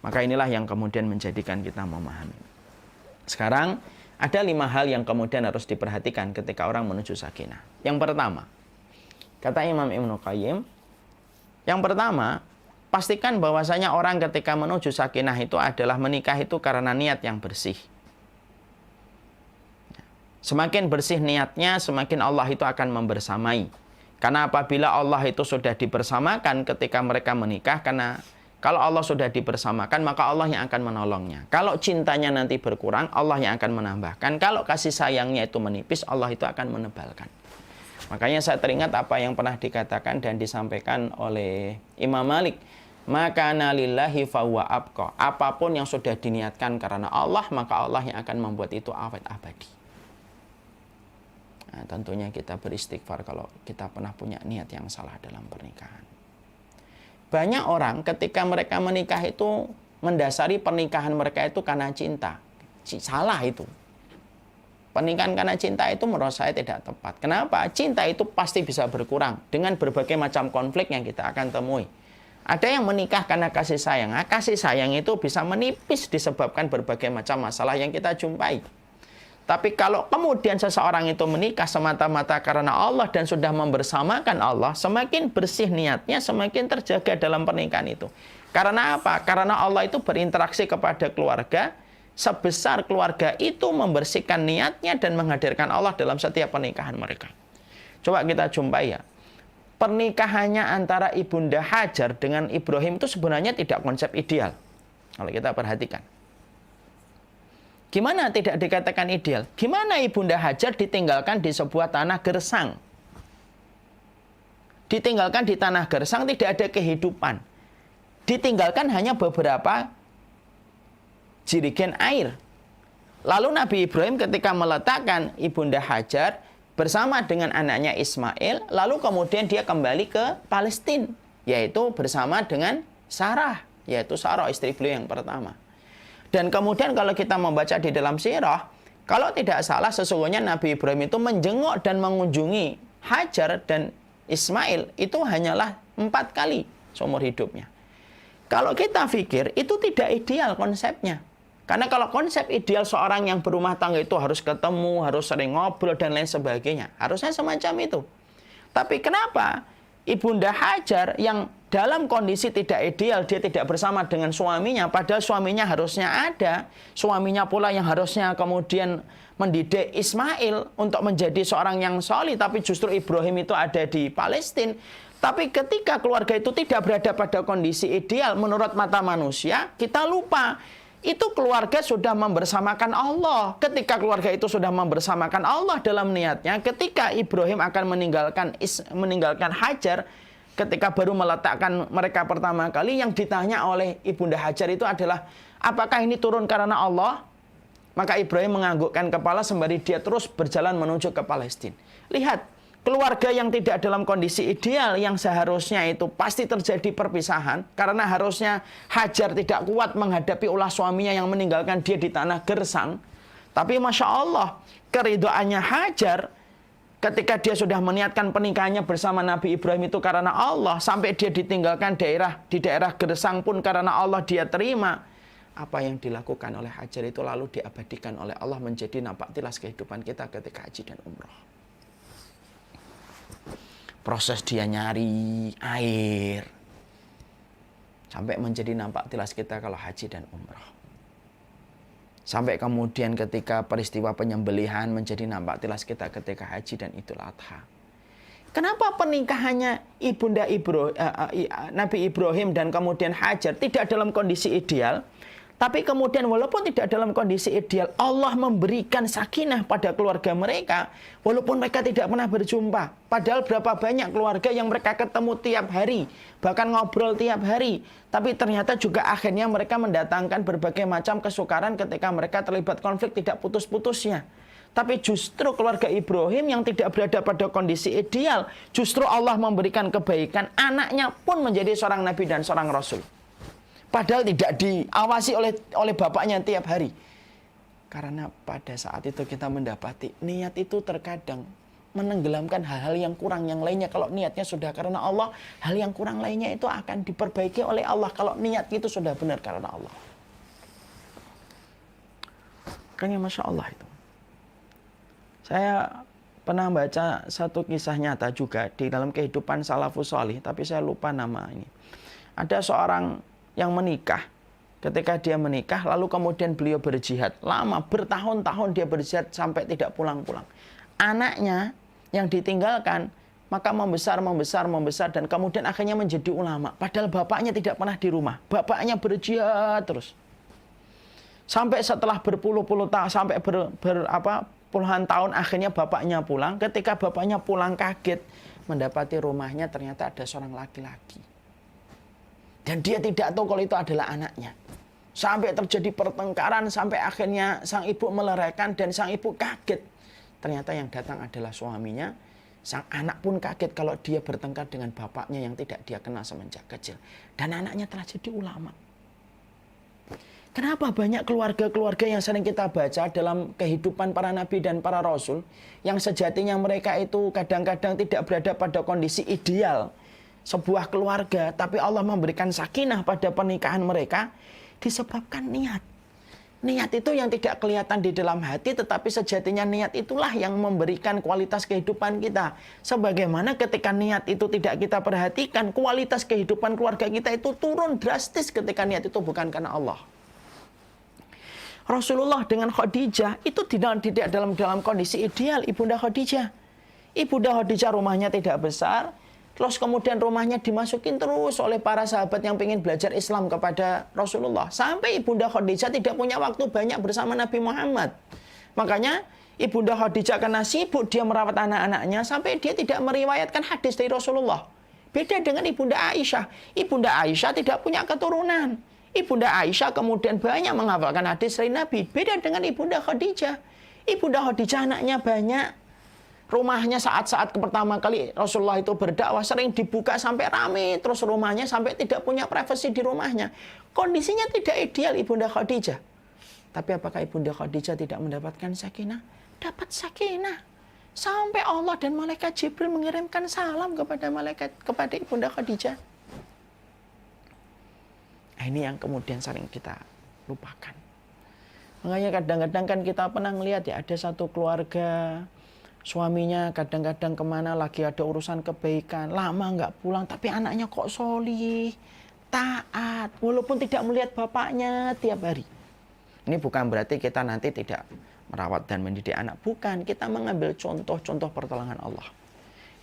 Maka inilah yang kemudian menjadikan kita memahami. Sekarang ada 5 hal yang kemudian harus diperhatikan ketika orang menuju sakinah. Yang pertama, kata Imam Ibnu Qayyim, yang pertama, pastikan bahwasanya orang ketika menuju sakinah itu adalah menikah itu karena niat yang bersih. Semakin bersih niatnya, semakin Allah itu akan membersamai. Karena apabila Allah itu sudah dibersamakan ketika mereka menikah, karena kalau Allah sudah dibersamakan, maka Allah yang akan menolongnya. Kalau cintanya nanti berkurang, Allah yang akan menambahkan. Kalau kasih sayangnya itu menipis, Allah itu akan menebalkan. Makanya saya teringat apa yang pernah dikatakan dan disampaikan oleh Imam Malik. Maka nalillahi fahuwa abqa. Apapun yang sudah diniatkan karena Allah, maka Allah yang akan membuat itu awet abadi. Nah, tentunya kita beristighfar kalau kita pernah punya niat yang salah dalam pernikahan. Banyak orang ketika mereka menikah itu mendasari pernikahan mereka itu karena cinta. Salah itu. Pernikahan karena cinta itu menurut saya tidak tepat. Kenapa? Cinta itu pasti bisa berkurang dengan berbagai macam konflik yang kita akan temui. Ada yang menikah karena kasih sayang. Nah, kasih sayang itu bisa menipis disebabkan berbagai macam masalah yang kita jumpai. Tapi kalau kemudian seseorang itu menikah semata-mata karena Allah dan sudah membersamakan Allah, semakin bersih niatnya, semakin terjaga dalam pernikahan itu. Karena apa? Karena Allah itu berinteraksi kepada keluarga, sebesar keluarga itu membersihkan niatnya dan menghadirkan Allah dalam setiap pernikahan mereka. Coba kita jumpai ya. Pernikahannya antara Ibunda Hajar dengan Ibrahim itu sebenarnya tidak konsep ideal. Kalau kita perhatikan. Gimana tidak dikatakan ideal? Gimana Ibunda Hajar ditinggalkan di sebuah tanah gersang? Ditinggalkan di tanah gersang tidak ada kehidupan. Ditinggalkan hanya beberapa jirigen air. Lalu Nabi Ibrahim ketika meletakkan Ibunda Hajar bersama dengan anaknya Ismail, lalu kemudian dia kembali ke Palestina, yaitu bersama dengan Sarah, yaitu Sarah istri beliau yang pertama. Dan kemudian kalau kita membaca di dalam sirah, kalau tidak salah sesungguhnya Nabi Ibrahim itu menjenguk dan mengunjungi Hajar dan Ismail itu hanyalah 4 kali seumur hidupnya. Kalau kita pikir itu tidak ideal konsepnya. Karena kalau konsep ideal seorang yang berumah tangga itu harus ketemu, harus sering ngobrol dan lain sebagainya. Harusnya semacam itu. Tapi kenapa Ibunda Hajar yang dalam kondisi tidak ideal, dia tidak bersama dengan suaminya, padahal suaminya harusnya ada, suaminya pula yang harusnya kemudian mendidik Ismail untuk menjadi seorang yang solih, tapi justru Ibrahim itu ada di Palestina. Tapi ketika keluarga itu tidak berada pada kondisi ideal menurut mata manusia, kita lupa. Itu keluarga sudah membersamakan Allah. Ketika keluarga itu sudah membersamakan Allah dalam niatnya, ketika Ibrahim akan meninggalkan Hajar, ketika baru meletakkan mereka pertama kali, yang ditanya oleh Ibunda Hajar itu adalah, apakah ini turun karena Allah? Maka Ibrahim menganggukkan kepala sembari dia terus berjalan menuju ke Palestina. Lihat, keluarga yang tidak dalam kondisi ideal, yang seharusnya itu pasti terjadi perpisahan, karena harusnya Hajar tidak kuat menghadapi ulah suaminya yang meninggalkan dia di tanah gersang. Tapi Masya Allah, keridhoannya Hajar ketika dia sudah meniatkan pernikahannya bersama Nabi Ibrahim itu karena Allah, sampai dia ditinggalkan di daerah gersang pun karena Allah dia terima. Apa yang dilakukan oleh Hajar itu lalu diabadikan oleh Allah menjadi nampak tilas kehidupan kita ketika haji dan umroh. Proses dia nyari air. Sampai menjadi nampak jelas kita kalau haji dan umrah. Sampai kemudian ketika peristiwa penyembelihan menjadi nampak jelas kita ketika haji dan Idul Adha. Kenapa pernikahannya Nabi Ibrahim dan kemudian Hajar tidak dalam kondisi ideal? Tapi kemudian walaupun tidak dalam kondisi ideal, Allah memberikan sakinah pada keluarga mereka. Walaupun mereka tidak pernah berjumpa. Padahal berapa banyak keluarga yang mereka ketemu tiap hari. Bahkan ngobrol tiap hari. Tapi ternyata juga akhirnya mereka mendatangkan berbagai macam kesukaran ketika mereka terlibat konflik tidak putus-putusnya. Tapi justru keluarga Ibrahim yang tidak berada pada kondisi ideal. Justru Allah memberikan kebaikan. Anaknya pun menjadi seorang nabi dan seorang rasul. Padahal tidak diawasi oleh bapaknya tiap hari. Karena pada saat itu kita mendapati niat itu terkadang menenggelamkan hal-hal yang kurang yang lainnya. Kalau niatnya sudah karena Allah, hal yang kurang lainnya itu akan diperbaiki oleh Allah. Kalau niat itu sudah benar karena Allah. Makanya Masya Allah itu. Saya pernah baca satu kisah nyata juga di dalam kehidupan salafus sholih, tapi saya lupa nama ini. Ada seorang yang menikah. Ketika dia menikah, lalu kemudian beliau berjihad. Lama, bertahun-tahun dia berjihad sampai tidak pulang-pulang. Anaknya yang ditinggalkan, maka membesar, dan kemudian akhirnya menjadi ulama. Padahal bapaknya tidak pernah di rumah. Bapaknya berjihad terus. Sampai setelah berpuluh-puluh tahun, sampai puluhan tahun, akhirnya bapaknya pulang. Ketika bapaknya pulang kaget, mendapati rumahnya ternyata ada seorang laki-laki. Dan dia tidak tahu kalau itu adalah anaknya. Sampai terjadi pertengkaran, sampai akhirnya sang ibu meleraikan dan sang ibu kaget. Ternyata yang datang adalah suaminya. Sang anak pun kaget kalau dia bertengkar dengan bapaknya yang tidak dia kenal semenjak kecil. Dan anaknya telah jadi ulama. Kenapa banyak keluarga-keluarga yang sering kita baca dalam kehidupan para nabi dan para rasul, yang sejatinya mereka itu kadang-kadang tidak berada pada kondisi ideal sebuah keluarga, tapi Allah memberikan sakinah pada pernikahan mereka disebabkan niat. Niat itu yang tidak kelihatan di dalam hati, tetapi sejatinya niat itulah yang memberikan kualitas kehidupan kita. Sebagaimana ketika niat itu tidak kita perhatikan, kualitas kehidupan keluarga kita itu turun drastis ketika niat itu bukan karena Allah. Rasulullah dengan Khadijah itu tidak dalam kondisi ideal. Ibunda Khadijah rumahnya tidak besar. Terus kemudian rumahnya dimasukin terus oleh para sahabat yang ingin belajar Islam kepada Rasulullah. Sampai Ibunda Khadijah tidak punya waktu banyak bersama Nabi Muhammad. Makanya Ibunda Khadijah karena sibuk dia merawat anak-anaknya sampai dia tidak meriwayatkan hadis dari Rasulullah. Beda dengan Ibunda Aisyah. Ibunda Aisyah tidak punya keturunan. Ibunda Aisyah kemudian banyak menghafalkan hadis dari Nabi. Beda dengan Ibunda Khadijah. Ibunda Khadijah anaknya banyak. Rumahnya saat-saat pertama kali Rasulullah itu berdakwah sering dibuka sampai rame. Terus rumahnya sampai tidak punya privasi di rumahnya. Kondisinya tidak ideal Ibunda Khadijah. Tapi apakah Ibunda Khadijah tidak mendapatkan sakinah? Dapat sakinah. Sampai Allah dan malaikat Jibril mengirimkan salam kepada Ibunda Khadijah. Ini yang kemudian sering kita lupakan. Makanya kadang-kadang kan kita pernah melihat ya, ada satu keluarga, suaminya kadang-kadang kemana lagi ada urusan kebaikan, lama nggak pulang, tapi anaknya kok solih, taat, walaupun tidak melihat bapaknya tiap hari. Ini bukan berarti kita nanti tidak merawat dan mendidik anak, bukan. Kita mengambil contoh-contoh pertolongan Allah.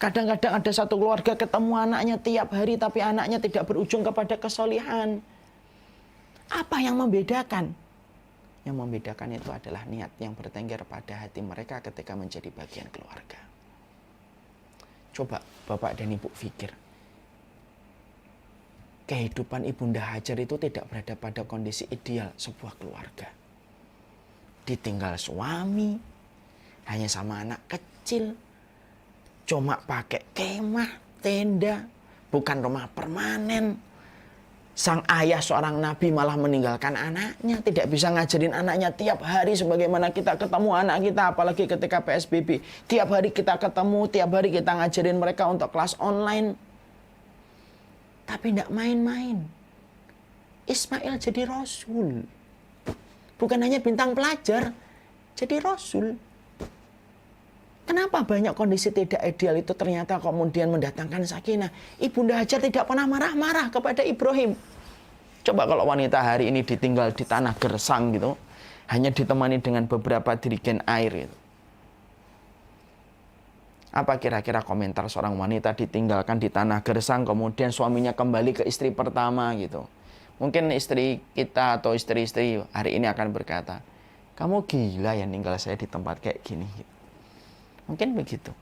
Kadang-kadang ada satu keluarga ketemu anaknya tiap hari, tapi anaknya tidak berujung kepada kesolihan. Apa yang membedakan? Yang membedakan itu adalah niat yang bertengger pada hati mereka ketika menjadi bagian keluarga. Coba Bapak dan Ibu pikir. Kehidupan Ibunda Hajar itu tidak berada pada kondisi ideal sebuah keluarga. Ditinggal suami, hanya sama anak kecil, cuma pakai kemah, tenda, bukan rumah permanen. Sang ayah seorang nabi malah meninggalkan anaknya, tidak bisa ngajarin anaknya tiap hari sebagaimana kita ketemu anak kita, apalagi ketika PSBB. Tiap hari kita ketemu, tiap hari kita ngajarin mereka untuk kelas online. Tapi tidak main-main. Ismail jadi rasul. Bukan hanya bintang pelajar, jadi rasul. Kenapa banyak kondisi tidak ideal itu ternyata kemudian mendatangkan sakinah? Ibunda Hajar tidak pernah marah-marah kepada Ibrahim. Coba kalau wanita hari ini ditinggal di tanah gersang gitu, hanya ditemani dengan beberapa dirigen air gitu. Apa kira-kira komentar seorang wanita ditinggalkan di tanah gersang, kemudian suaminya kembali ke istri pertama gitu? Mungkin istri kita atau istri-istri hari ini akan berkata, kamu gila ya ninggal saya di tempat kayak gini gitu. Mungkin begitu.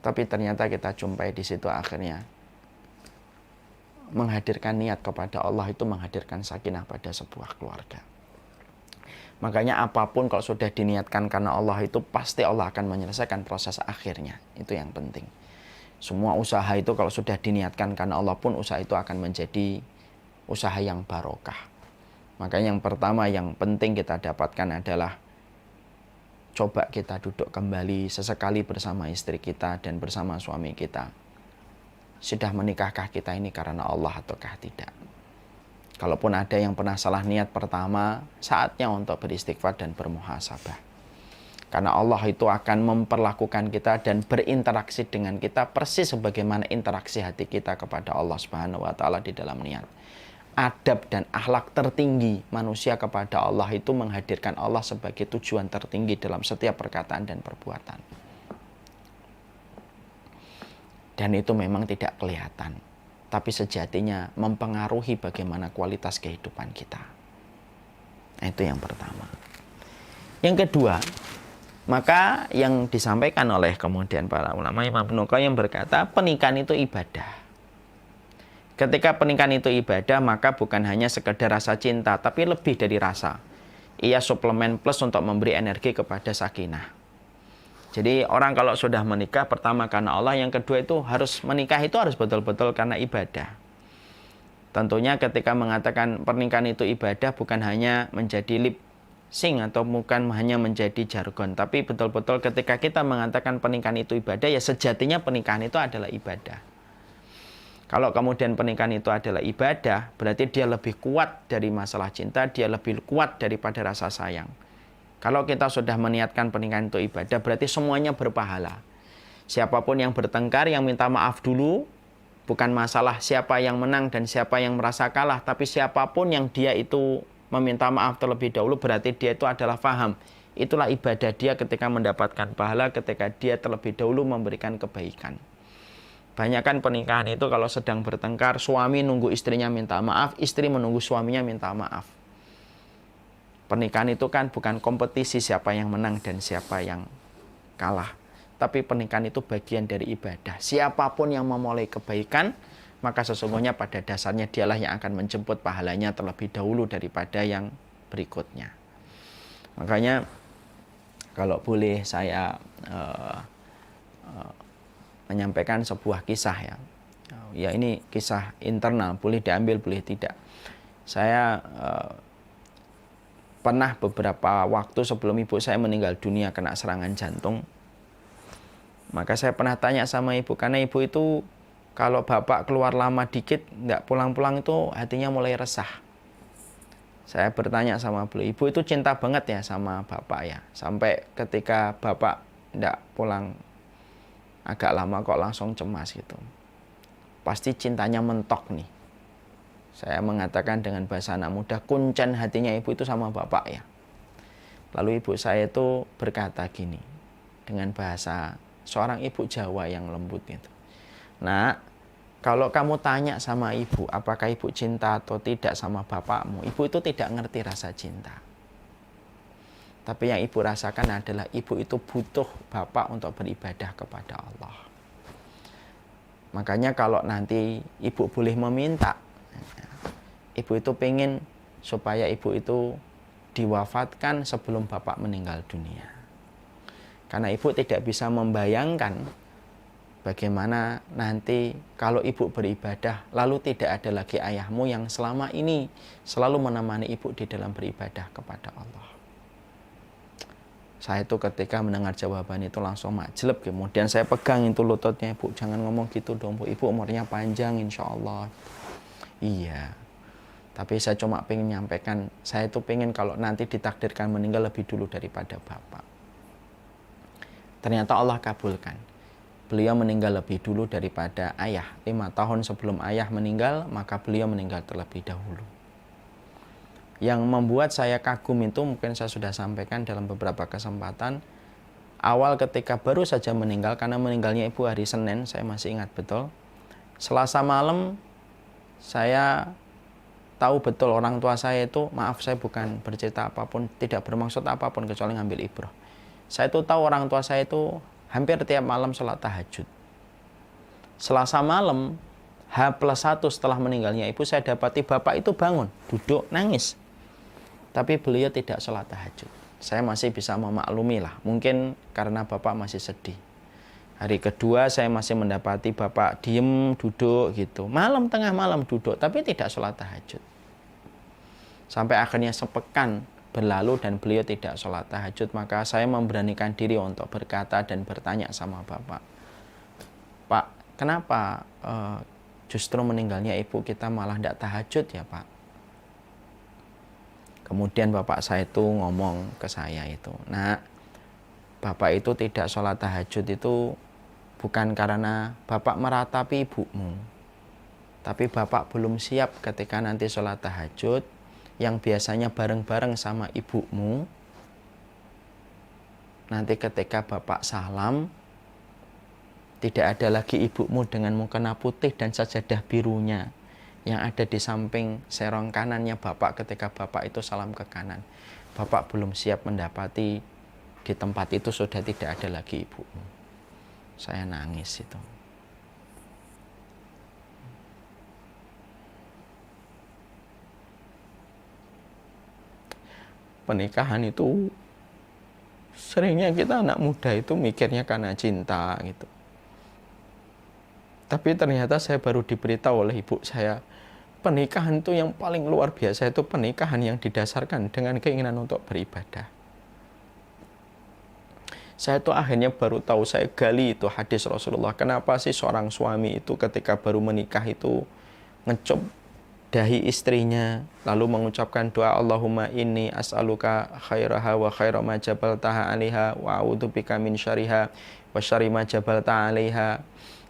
Tapi ternyata kita jumpai di situ akhirnya menghadirkan niat kepada Allah itu menghadirkan sakinah pada sebuah keluarga. Makanya apapun kalau sudah diniatkan karena Allah itu pasti Allah akan menyelesaikan proses akhirnya. Itu yang penting. Semua usaha itu kalau sudah diniatkan karena Allah pun usaha itu akan menjadi usaha yang barokah. Makanya yang pertama yang penting kita dapatkan adalah coba kita duduk kembali sesekali bersama istri kita dan bersama suami kita. Sudah menikahkah kita ini karena Allah ataukah tidak? Kalaupun ada yang pernah salah niat pertama, saatnya untuk beristighfar dan bermuhasabah. Karena Allah itu akan memperlakukan kita dan berinteraksi dengan kita persis sebagaimana interaksi hati kita kepada Allah Subhanahu wa taala di dalam niat. Adab dan akhlak tertinggi manusia kepada Allah itu menghadirkan Allah sebagai tujuan tertinggi dalam setiap perkataan dan perbuatan. Dan itu memang tidak kelihatan, tapi sejatinya mempengaruhi bagaimana kualitas kehidupan kita. Nah, itu yang pertama. Yang kedua, maka yang disampaikan oleh kemudian para ulama, Imam Ibnu Qayyim berkata, pernikahan itu ibadah. Ketika pernikahan itu ibadah, maka bukan hanya sekedar rasa cinta, tapi lebih dari rasa. Ia suplemen plus untuk memberi energi kepada sakinah. Jadi orang kalau sudah menikah, pertama karena Allah, yang kedua itu harus menikah itu harus betul-betul karena ibadah. Tentunya ketika mengatakan pernikahan itu ibadah bukan hanya menjadi lip sing atau bukan hanya menjadi jargon, tapi betul-betul ketika kita mengatakan pernikahan itu ibadah, ya sejatinya pernikahan itu adalah ibadah. Kalau kemudian pernikahan itu adalah ibadah, berarti dia lebih kuat dari masalah cinta, dia lebih kuat daripada rasa sayang. Kalau kita sudah meniatkan pernikahan itu ibadah, berarti semuanya berpahala. Siapapun yang bertengkar, yang minta maaf dulu, bukan masalah siapa yang menang dan siapa yang merasa kalah, tapi siapapun yang dia itu meminta maaf terlebih dahulu, berarti dia itu adalah faham. Itulah ibadah dia ketika mendapatkan pahala, ketika dia terlebih dahulu memberikan kebaikan. Banyakan pernikahan itu kalau sedang bertengkar, suami nunggu istrinya minta maaf, istri menunggu suaminya minta maaf. Pernikahan itu kan bukan kompetisi siapa yang menang dan siapa yang kalah. Tapi pernikahan itu bagian dari ibadah. Siapapun yang memulai kebaikan, maka sesungguhnya pada dasarnya dialah yang akan menjemput pahalanya terlebih dahulu daripada yang berikutnya. Makanya kalau boleh saya menyampaikan sebuah kisah ya. Ya ini kisah internal, boleh diambil, boleh tidak. Saya pernah beberapa waktu sebelum ibu saya meninggal dunia kena serangan jantung. Maka saya pernah tanya sama ibu, karena ibu itu kalau bapak keluar lama dikit, nggak pulang-pulang itu hatinya mulai resah. Saya bertanya sama beliau, ibu itu cinta banget ya sama bapak ya. Sampai ketika bapak nggak pulang agak lama kok langsung cemas gitu. Pasti cintanya mentok nih. Saya mengatakan dengan bahasa anak muda, kuncen hatinya ibu itu sama bapak ya. Lalu ibu saya itu berkata gini, dengan bahasa seorang ibu Jawa yang lembut gitu. Nah, kalau kamu tanya sama ibu, apakah ibu cinta atau tidak sama bapakmu, ibu itu tidak ngerti rasa cinta. Tapi yang ibu rasakan adalah ibu itu butuh bapak untuk beribadah kepada Allah. Makanya kalau nanti ibu boleh meminta, ibu itu pengen supaya ibu itu diwafatkan sebelum bapak meninggal dunia. Karena ibu tidak bisa membayangkan bagaimana nanti kalau ibu beribadah, lalu tidak ada lagi ayahmu yang selama ini selalu menemani ibu di dalam beribadah kepada Allah. Saya itu ketika mendengar jawaban itu langsung majleb. Kemudian saya pegang itu lututnya, ibu jangan ngomong gitu dong bu. Ibu umurnya panjang insya Allah. Iya. Tapi saya cuma pengen nyampaikan, saya itu pengen kalau nanti ditakdirkan meninggal lebih dulu daripada bapak. Ternyata Allah kabulkan. Beliau meninggal lebih dulu daripada ayah. 5 tahun sebelum ayah meninggal, maka beliau meninggal terlebih dahulu. Yang membuat saya kagum itu mungkin saya sudah sampaikan dalam beberapa kesempatan. Awal ketika baru saja meninggal, karena meninggalnya ibu hari Senin, saya masih ingat betul. Selasa malam, saya tahu betul orang tua saya itu, maaf saya bukan bercerita apapun, tidak bermaksud apapun kecuali ngambil ibrah. Saya itu tahu orang tua saya itu hampir tiap malam sholat tahajud. Selasa malam, H+1 setelah meninggalnya ibu, saya dapati bapak itu bangun, duduk, nangis. Tapi beliau tidak sholat tahajud. Saya masih bisa memaklumi lah, mungkin karena bapak masih sedih. Hari kedua saya masih mendapati bapak diem, duduk gitu. Malam, tengah malam duduk, tapi tidak sholat tahajud. Sampai akhirnya sepekan berlalu dan beliau tidak sholat tahajud, maka saya memberanikan diri untuk berkata dan bertanya sama bapak, Pak, kenapa justru meninggalnya ibu kita malah tidak tahajud ya Pak? Kemudian bapak saya itu ngomong ke saya itu, nah bapak itu tidak sholat tahajud itu bukan karena bapak meratapi ibumu, tapi bapak belum siap ketika nanti sholat tahajud yang biasanya bareng-bareng sama ibumu, nanti ketika bapak salam, tidak ada lagi ibumu dengan mukena putih dan sajadah birunya yang ada di samping serong kanannya bapak ketika bapak itu salam ke kanan. Bapak belum siap mendapati di tempat itu sudah tidak ada lagi ibumu. Saya nangis itu. Pernikahan itu seringnya kita anak muda itu mikirnya karena cinta gitu. Tapi ternyata saya baru diberitahu oleh ibu saya, pernikahan itu yang paling luar biasa itu pernikahan yang didasarkan dengan keinginan untuk beribadah. Saya tuh akhirnya baru tahu, saya gali itu hadis Rasulullah. Kenapa sih seorang suami itu ketika baru menikah itu ngecup dahi istrinya, lalu mengucapkan doa Allahumma inni as'aluka khairaha wa khaira ma jabaltaha 'alaiha wa a'udzubika min syarriha wa syarri ma jabaltaha 'alaiha.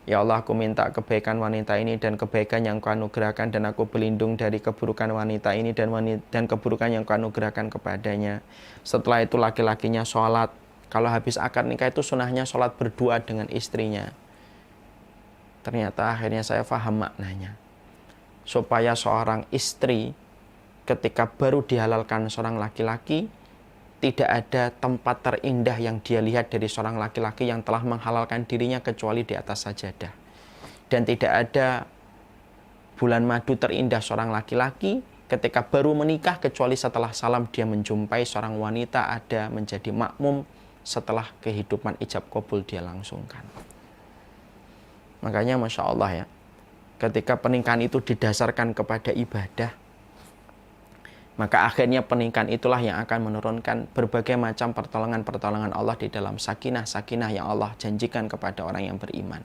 Ya Allah, aku minta kebaikan wanita ini dan kebaikan yang Kau anugerahkan, dan aku berlindung dari keburukan wanita ini dan keburukan yang Kau anugerahkan kepadanya. Setelah itu laki-lakinya sholat. Kalau habis akad nikah itu sunahnya sholat berdua dengan istrinya. Ternyata akhirnya saya paham maknanya. Supaya seorang istri ketika baru dihalalkan seorang laki-laki, tidak ada tempat terindah yang dia lihat dari seorang laki-laki yang telah menghalalkan dirinya kecuali di atas sajadah. Dan tidak ada bulan madu terindah seorang laki-laki ketika baru menikah kecuali setelah salam dia menjumpai seorang wanita ada menjadi makmum setelah kehidupan ijab qabul dia langsungkan. Makanya Masya Allah ya, ketika pernikahan itu didasarkan kepada ibadah, maka akhirnya pernikahan itulah yang akan menurunkan berbagai macam pertolongan-pertolongan Allah di dalam sakinah-sakinah yang Allah janjikan kepada orang yang beriman.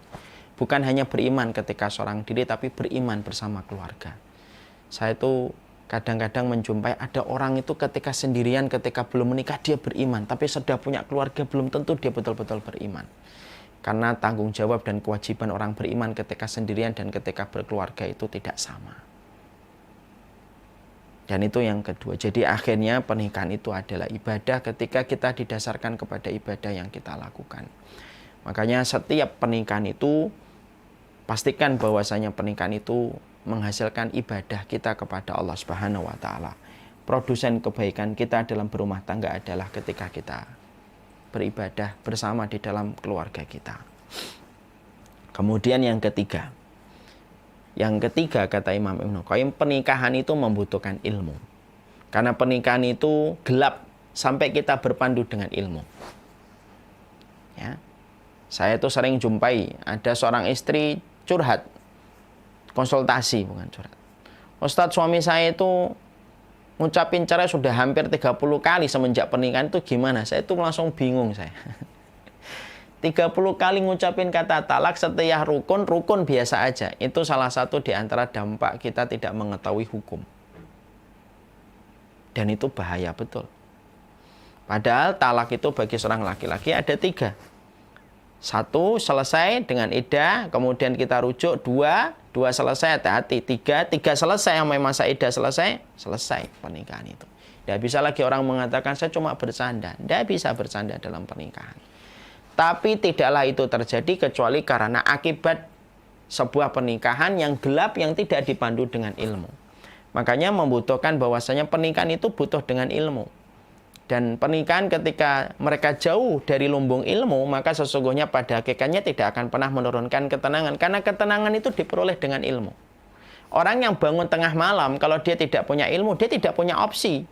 Bukan hanya beriman ketika seorang diri, tapi beriman bersama keluarga. Saya itu kadang-kadang menjumpai ada orang itu ketika sendirian, ketika belum menikah dia beriman, tapi sudah punya keluarga belum tentu dia betul-betul beriman. Karena tanggung jawab dan kewajiban orang beriman ketika sendirian dan ketika berkeluarga itu tidak sama. Dan itu yang kedua. Jadi akhirnya pernikahan itu adalah ibadah ketika kita didasarkan kepada ibadah yang kita lakukan. Makanya setiap pernikahan itu pastikan bahwasanya pernikahan itu menghasilkan ibadah kita kepada Allah Subhanahu wa taala. Produsen kebaikan kita dalam berumah tangga adalah ketika kita beribadah bersama di dalam keluarga kita. Kemudian yang ketiga. Yang ketiga kata Imam Ibnu Qayyim, pernikahan itu membutuhkan ilmu. Karena pernikahan itu gelap sampai kita berpandu dengan ilmu. Ya. Saya itu sering jumpai ada seorang istri curhat, konsultasi bukan curhat. Ustadz, suami saya itu ngucapin cerai sudah hampir 30 kali semenjak pernikahan, itu gimana? Saya itu langsung bingung saya. 30 kali ngucapin kata talak setelah rukun biasa aja. Itu salah satu di antara dampak kita tidak mengetahui hukum. Dan itu bahaya betul. Padahal talak itu bagi seorang laki-laki ada 3. 1 selesai dengan iddah, kemudian kita rujuk 2 selesai, hati-hati, 3 selesai, sampai masa iddah selesai pernikahan itu. Tidak bisa lagi orang mengatakan saya cuma bercanda. Tidak bisa bercanda dalam pernikahan. Tapi tidaklah itu terjadi kecuali karena akibat sebuah pernikahan yang gelap yang tidak dipandu dengan ilmu. Makanya membutuhkan bahwasanya pernikahan itu butuh dengan ilmu. Dan pernikahan ketika mereka jauh dari lumbung ilmu, maka sesungguhnya pada hakikatnya tidak akan pernah menurunkan ketenangan. Karena ketenangan itu diperoleh dengan ilmu. Orang yang bangun tengah malam, kalau dia tidak punya ilmu, dia tidak punya opsi.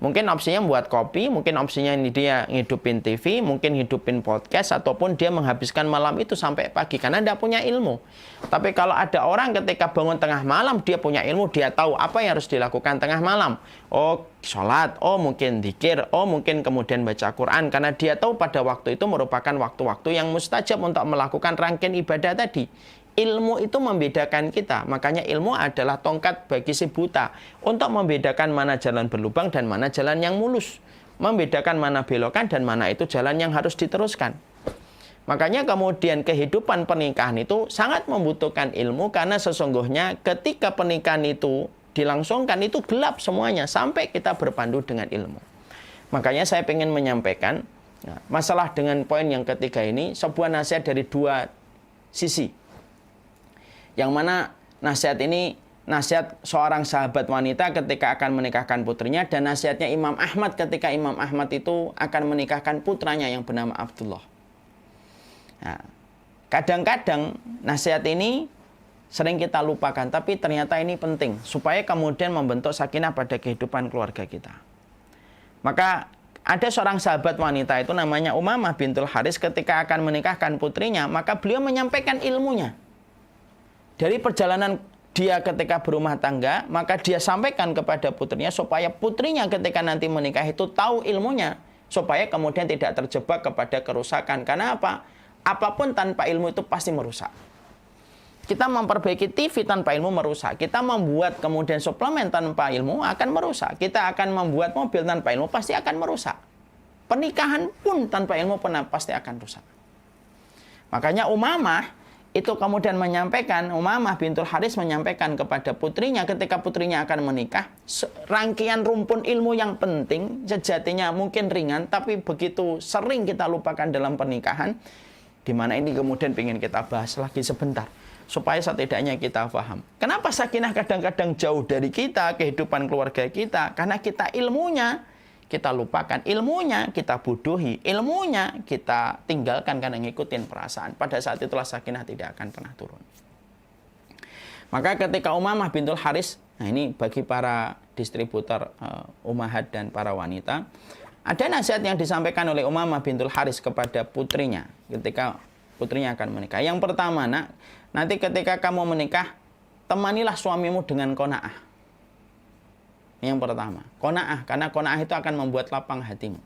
Mungkin opsinya buat kopi, mungkin opsinya dia ngidupin TV, mungkin hidupin podcast, ataupun dia menghabiskan malam itu sampai pagi, karena tidak punya ilmu. Tapi kalau ada orang ketika bangun tengah malam, dia punya ilmu, dia tahu apa yang harus dilakukan tengah malam. Oh, sholat, oh mungkin dzikir, oh mungkin kemudian baca Quran, karena dia tahu pada waktu itu merupakan waktu-waktu yang mustajab untuk melakukan rangkaian ibadah tadi. Ilmu itu membedakan kita. Makanya ilmu adalah tongkat bagi si buta untuk membedakan mana jalan berlubang dan mana jalan yang mulus. Membedakan mana belokan dan mana itu jalan yang harus diteruskan. Makanya kemudian kehidupan pernikahan itu sangat membutuhkan ilmu, karena sesungguhnya ketika pernikahan itu dilangsungkan itu gelap semuanya sampai kita berpandu dengan ilmu. Makanya saya ingin menyampaikan masalah dengan poin yang ketiga ini, sebuah nasihat dari dua sisi. Yang mana nasihat ini nasihat seorang sahabat wanita ketika akan menikahkan putrinya, dan nasihatnya Imam Ahmad ketika Imam Ahmad itu akan menikahkan putranya yang bernama Abdullah. Nah, kadang-kadang nasihat ini sering kita lupakan, tapi ternyata ini penting supaya kemudian membentuk sakinah pada kehidupan keluarga kita. Maka ada seorang sahabat wanita itu namanya Umamah bintul Haris, ketika akan menikahkan putrinya, maka beliau menyampaikan ilmunya. Dari perjalanan dia ketika berumah tangga, maka dia sampaikan kepada putrinya supaya putrinya ketika nanti menikah itu tahu ilmunya, supaya kemudian tidak terjebak kepada kerusakan. Karena apa? Apapun tanpa ilmu itu pasti merusak. Kita memperbaiki TV tanpa ilmu merusak. Kita membuat kemudian suplemen tanpa ilmu akan merusak. Kita akan membuat mobil tanpa ilmu pasti akan merusak. Pernikahan pun tanpa ilmu pasti akan rusak. Makanya Umamah itu kemudian menyampaikan, Umamah bintul Haris menyampaikan kepada putrinya ketika putrinya akan menikah, rangkaian rumpun ilmu yang penting, sejatinya mungkin ringan, tapi begitu sering kita lupakan dalam pernikahan, di mana ini kemudian ingin kita bahas lagi sebentar, supaya setidaknya kita paham. Kenapa sakinah kadang-kadang jauh dari kita, kehidupan keluarga kita? Karena kita ilmunya kita lupakan, ilmunya kita bodohi, ilmunya kita tinggalkan karena ngikutin perasaan. Pada saat itulah sakinah tidak akan pernah turun. Maka ketika Umamah bintul Haris, nah ini bagi para distributor ummahat dan para wanita, ada nasihat yang disampaikan oleh Umamah bintul Haris kepada putrinya ketika putrinya akan menikah. Yang pertama, nak, nanti ketika kamu menikah, temanilah suamimu dengan qanaah. Yang pertama, qanaah, karena qanaah itu akan membuat lapang hatimu.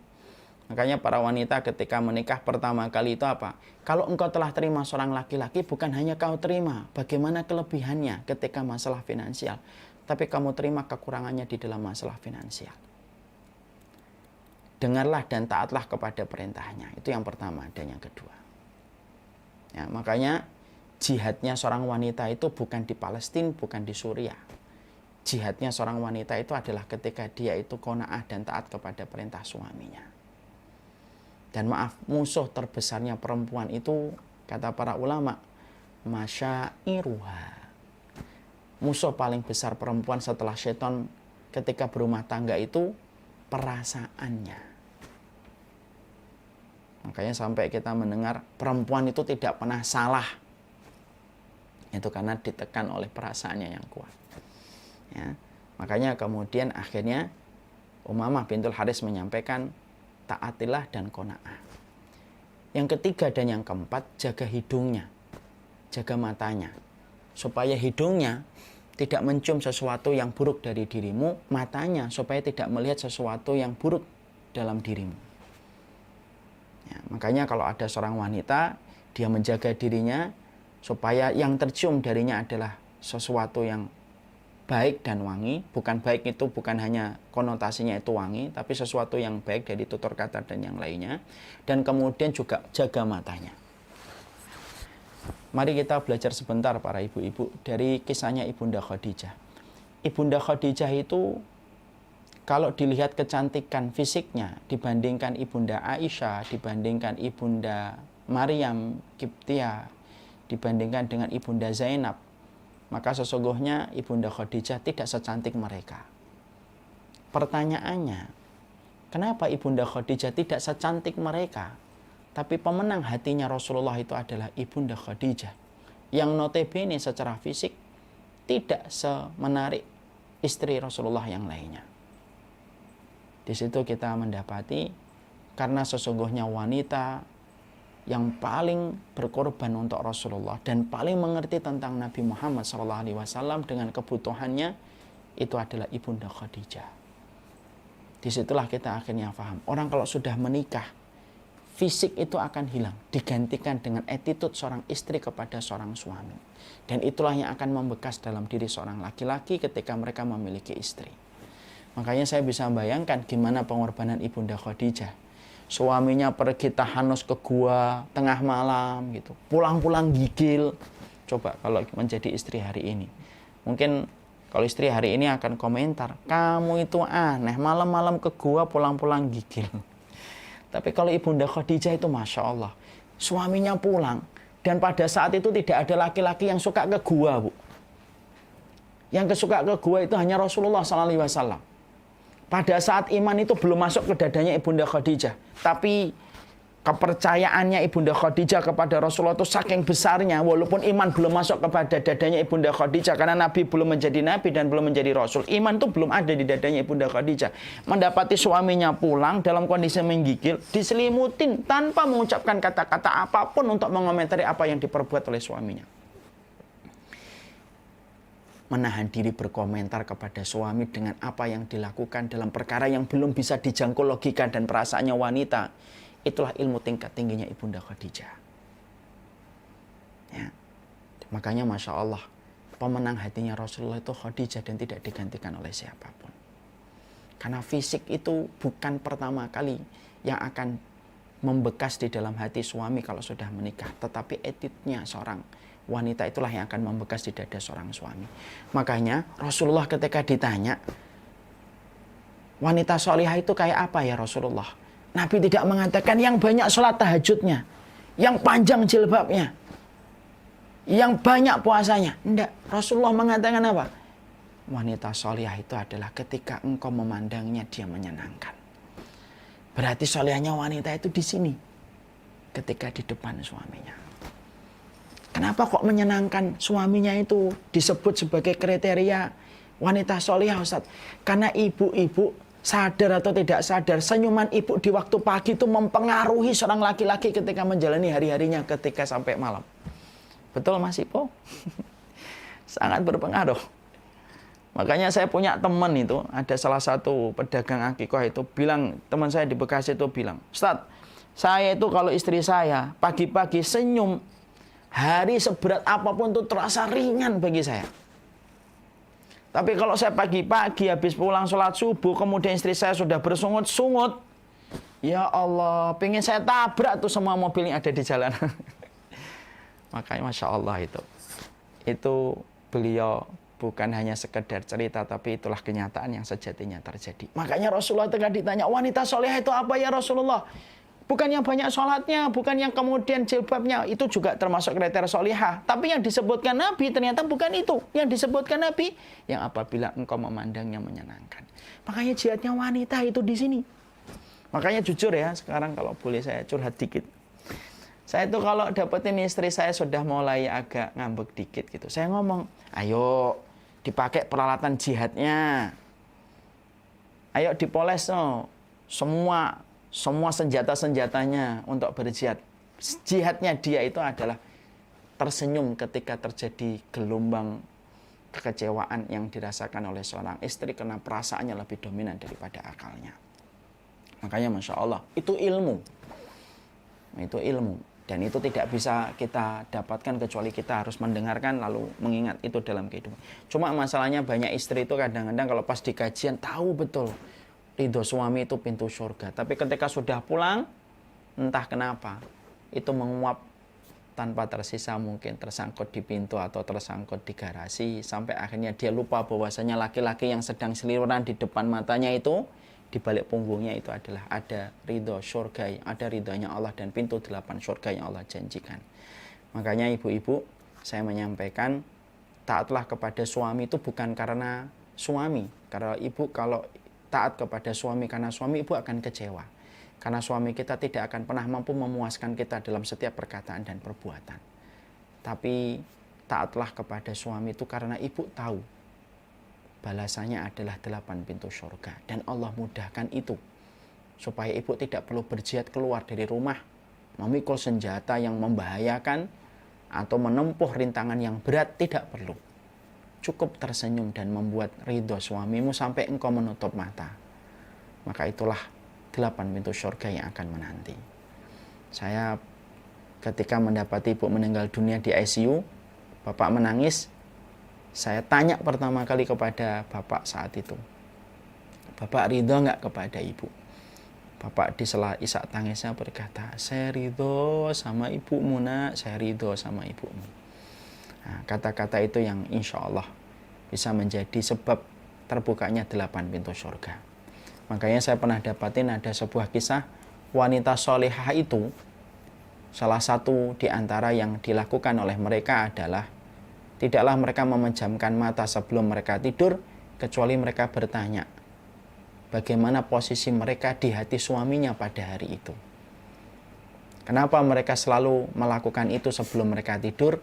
Makanya para wanita ketika menikah pertama kali itu apa? Kalau engkau telah terima seorang laki-laki, bukan hanya kau terima bagaimana kelebihannya ketika masalah finansial, tapi kamu terima kekurangannya di dalam masalah finansial. Dengarlah dan taatlah kepada perintahnya. Itu yang pertama. Dan yang kedua, ya, makanya jihadnya seorang wanita itu bukan di Palestina, bukan di Suriah. Jihadnya seorang wanita itu adalah ketika dia itu qanaah dan taat kepada perintah suaminya. Dan maaf, musuh terbesarnya perempuan itu, kata para ulama, masyairuha. Musuh paling besar perempuan setelah syaitan ketika berumah tangga itu perasaannya. Makanya sampai kita mendengar perempuan itu tidak pernah salah. Itu karena ditekan oleh perasaannya yang kuat. Ya, makanya kemudian akhirnya Umamah bintul Haris menyampaikan taatilah dan qanaah. Yang ketiga dan yang keempat, jaga hidungnya, jaga matanya, supaya hidungnya tidak mencium sesuatu yang buruk dari dirimu, matanya supaya tidak melihat sesuatu yang buruk dalam dirimu. Ya, makanya kalau ada seorang wanita, dia menjaga dirinya supaya yang tercium darinya adalah sesuatu yang baik dan wangi. Bukan baik itu bukan hanya konotasinya itu wangi, tapi sesuatu yang baik dari tutur kata dan yang lainnya. Dan kemudian juga jaga matanya. Mari kita belajar sebentar para ibu-ibu dari kisahnya Ibunda Khadijah. Ibunda Khadijah itu kalau dilihat kecantikan fisiknya dibandingkan Ibunda Aisyah, dibandingkan Ibunda Maryam Kiptiah, dibandingkan dengan Ibunda Zainab, maka sesungguhnya Ibunda Khadijah tidak secantik mereka. Pertanyaannya, kenapa Ibunda Khadijah tidak secantik mereka? Tapi pemenang hatinya Rasulullah itu adalah Ibunda Khadijah, yang notabene secara fisik tidak semenarik istri Rasulullah yang lainnya. Di situ kita mendapati, karena sesungguhnya wanita yang paling berkorban untuk Rasulullah dan paling mengerti tentang Nabi Muhammad SAW dengan kebutuhannya, itu adalah Ibunda Khadijah. Disitulah kita akhirnya paham, orang kalau sudah menikah, fisik itu akan hilang, digantikan dengan attitude seorang istri kepada seorang suami. Dan itulah yang akan membekas dalam diri seorang laki-laki ketika mereka memiliki istri. Makanya saya bisa bayangkan gimana pengorbanan Ibunda Khadijah. Suaminya pergi tahanus ke gua tengah malam gitu, pulang-pulang gigil. Coba kalau menjadi istri hari ini. Mungkin kalau istri hari ini akan komentar, kamu itu aneh, malam-malam ke gua pulang-pulang gigil. Tapi kalau Ibunda Khadijah itu Masya Allah, suaminya pulang, dan pada saat itu tidak ada laki-laki yang suka ke gua, Bu. Yang suka ke gua itu hanya Rasulullah SAW. Pada saat iman itu belum masuk ke dadanya Ibunda Khadijah, tapi kepercayaannya Ibunda Khadijah kepada Rasulullah itu saking besarnya, walaupun iman belum masuk kepada dadanya Ibunda Khadijah, karena Nabi belum menjadi Nabi dan belum menjadi Rasul. Iman itu belum ada di dadanya Ibunda Khadijah. Mendapati suaminya pulang dalam kondisi menggigil, diselimutin tanpa mengucapkan kata-kata apapun untuk mengomentari apa yang diperbuat oleh suaminya. Menahan diri berkomentar kepada suami dengan apa yang dilakukan dalam perkara yang belum bisa dijangkau logika dan perasaannya wanita. Itulah ilmu tingkat tingginya Ibunda Khadijah. Ya. Makanya Masya Allah, pemenang hatinya Rasulullah itu Khadijah dan tidak digantikan oleh siapapun. Karena fisik itu bukan pertama kali yang akan membekas di dalam hati suami kalau sudah menikah. Tetapi attitude-nya seorang wanita itulah yang akan membekas di dada seorang suami. Makanya Rasulullah ketika ditanya, wanita solihah itu kayak apa ya Rasulullah? Nabi tidak mengatakan yang banyak sholat tahajudnya, yang panjang jilbabnya, yang banyak puasanya. Tidak. Rasulullah mengatakan apa? Wanita solihah itu adalah ketika engkau memandangnya dia menyenangkan. Berarti solihahnya wanita itu di sini, ketika di depan suaminya. Kenapa kok menyenangkan suaminya itu disebut sebagai kriteria wanita solihah, Ustaz? Karena ibu-ibu sadar atau tidak sadar, senyuman ibu di waktu pagi itu mempengaruhi seorang laki-laki ketika menjalani hari-harinya ketika sampai malam. Betul Mas Ipo? Sangat berpengaruh. Makanya saya punya teman itu, ada salah satu pedagang akikah itu bilang, teman saya di Bekasi itu bilang, Ustaz, saya itu kalau istri saya pagi-pagi senyum, hari seberat apapun itu terasa ringan bagi saya. Tapi kalau saya pagi-pagi habis pulang sholat subuh, kemudian istri saya sudah bersungut-sungut, ya Allah, pengen saya tabrak tuh semua mobil yang ada di jalan. Makanya Masya Allah itu beliau bukan hanya sekedar cerita, tapi itulah kenyataan yang sejatinya terjadi. Makanya Rasulullah ketika ditanya, wanita solehah itu apa ya Rasulullah? Bukan yang banyak sholatnya, bukan yang kemudian jilbabnya, itu juga termasuk kriteria solihah. Tapi yang disebutkan Nabi ternyata bukan itu. Yang disebutkan Nabi, yang apabila engkau memandangnya menyenangkan. Makanya jihadnya wanita itu di sini. Makanya jujur ya, sekarang kalau boleh saya curhat dikit. Saya itu kalau dapetin istri saya sudah mulai agak ngambek dikit gitu. Saya ngomong, ayo dipakai peralatan jihadnya. Ayo dipoles no. Semua senjata-senjatanya untuk berjihad. Jihadnya dia itu adalah tersenyum ketika terjadi gelombang kekecewaan yang dirasakan oleh seorang istri karena perasaannya lebih dominan daripada akalnya. Makanya Masya Allah, itu ilmu. Itu ilmu. Dan itu tidak bisa kita dapatkan kecuali kita harus mendengarkan lalu mengingat itu dalam kehidupan. Cuma masalahnya banyak istri itu kadang-kadang kalau pas di kajian tahu betul ridho suami itu pintu surga. Tapi ketika sudah pulang, entah kenapa, itu menguap tanpa tersisa mungkin tersangkut di pintu atau tersangkut di garasi, sampai akhirnya dia lupa bahwasanya laki-laki yang sedang seliweran di depan matanya itu, di balik punggungnya itu adalah ada ridho surga, ada ridhonya Allah dan pintu 8 surga yang Allah janjikan. Makanya ibu-ibu, saya menyampaikan, taatlah kepada suami itu bukan karena suami. Karena ibu kalau taat kepada suami karena suami, ibu akan kecewa. Karena suami kita tidak akan pernah mampu memuaskan kita dalam setiap perkataan dan perbuatan. Tapi taatlah kepada suami itu karena ibu tahu balasannya adalah 8 pintu surga. Dan Allah mudahkan itu. Supaya ibu tidak perlu berjihad keluar dari rumah, memikul senjata yang membahayakan, atau menempuh rintangan yang berat, tidak perlu. Cukup tersenyum dan membuat ridho suamimu sampai engkau menutup mata. Maka itulah 8 pintu surga yang akan menanti. Saya ketika mendapati ibu meninggal dunia di ICU, bapak menangis. Saya tanya pertama kali kepada bapak saat itu, bapak ridho nggak kepada ibu? Bapak di sela isak tangisnya berkata, saya ridho sama ibumu nak, saya ridho sama ibumu. Nah, kata-kata itu yang insya Allah bisa menjadi sebab terbukanya 8 pintu surga. Makanya saya pernah dapatin ada sebuah kisah wanita solehah itu, salah satu di antara yang dilakukan oleh mereka adalah tidaklah mereka memejamkan mata sebelum mereka tidur, kecuali mereka bertanya bagaimana posisi mereka di hati suaminya pada hari itu. Kenapa mereka selalu melakukan itu sebelum mereka tidur?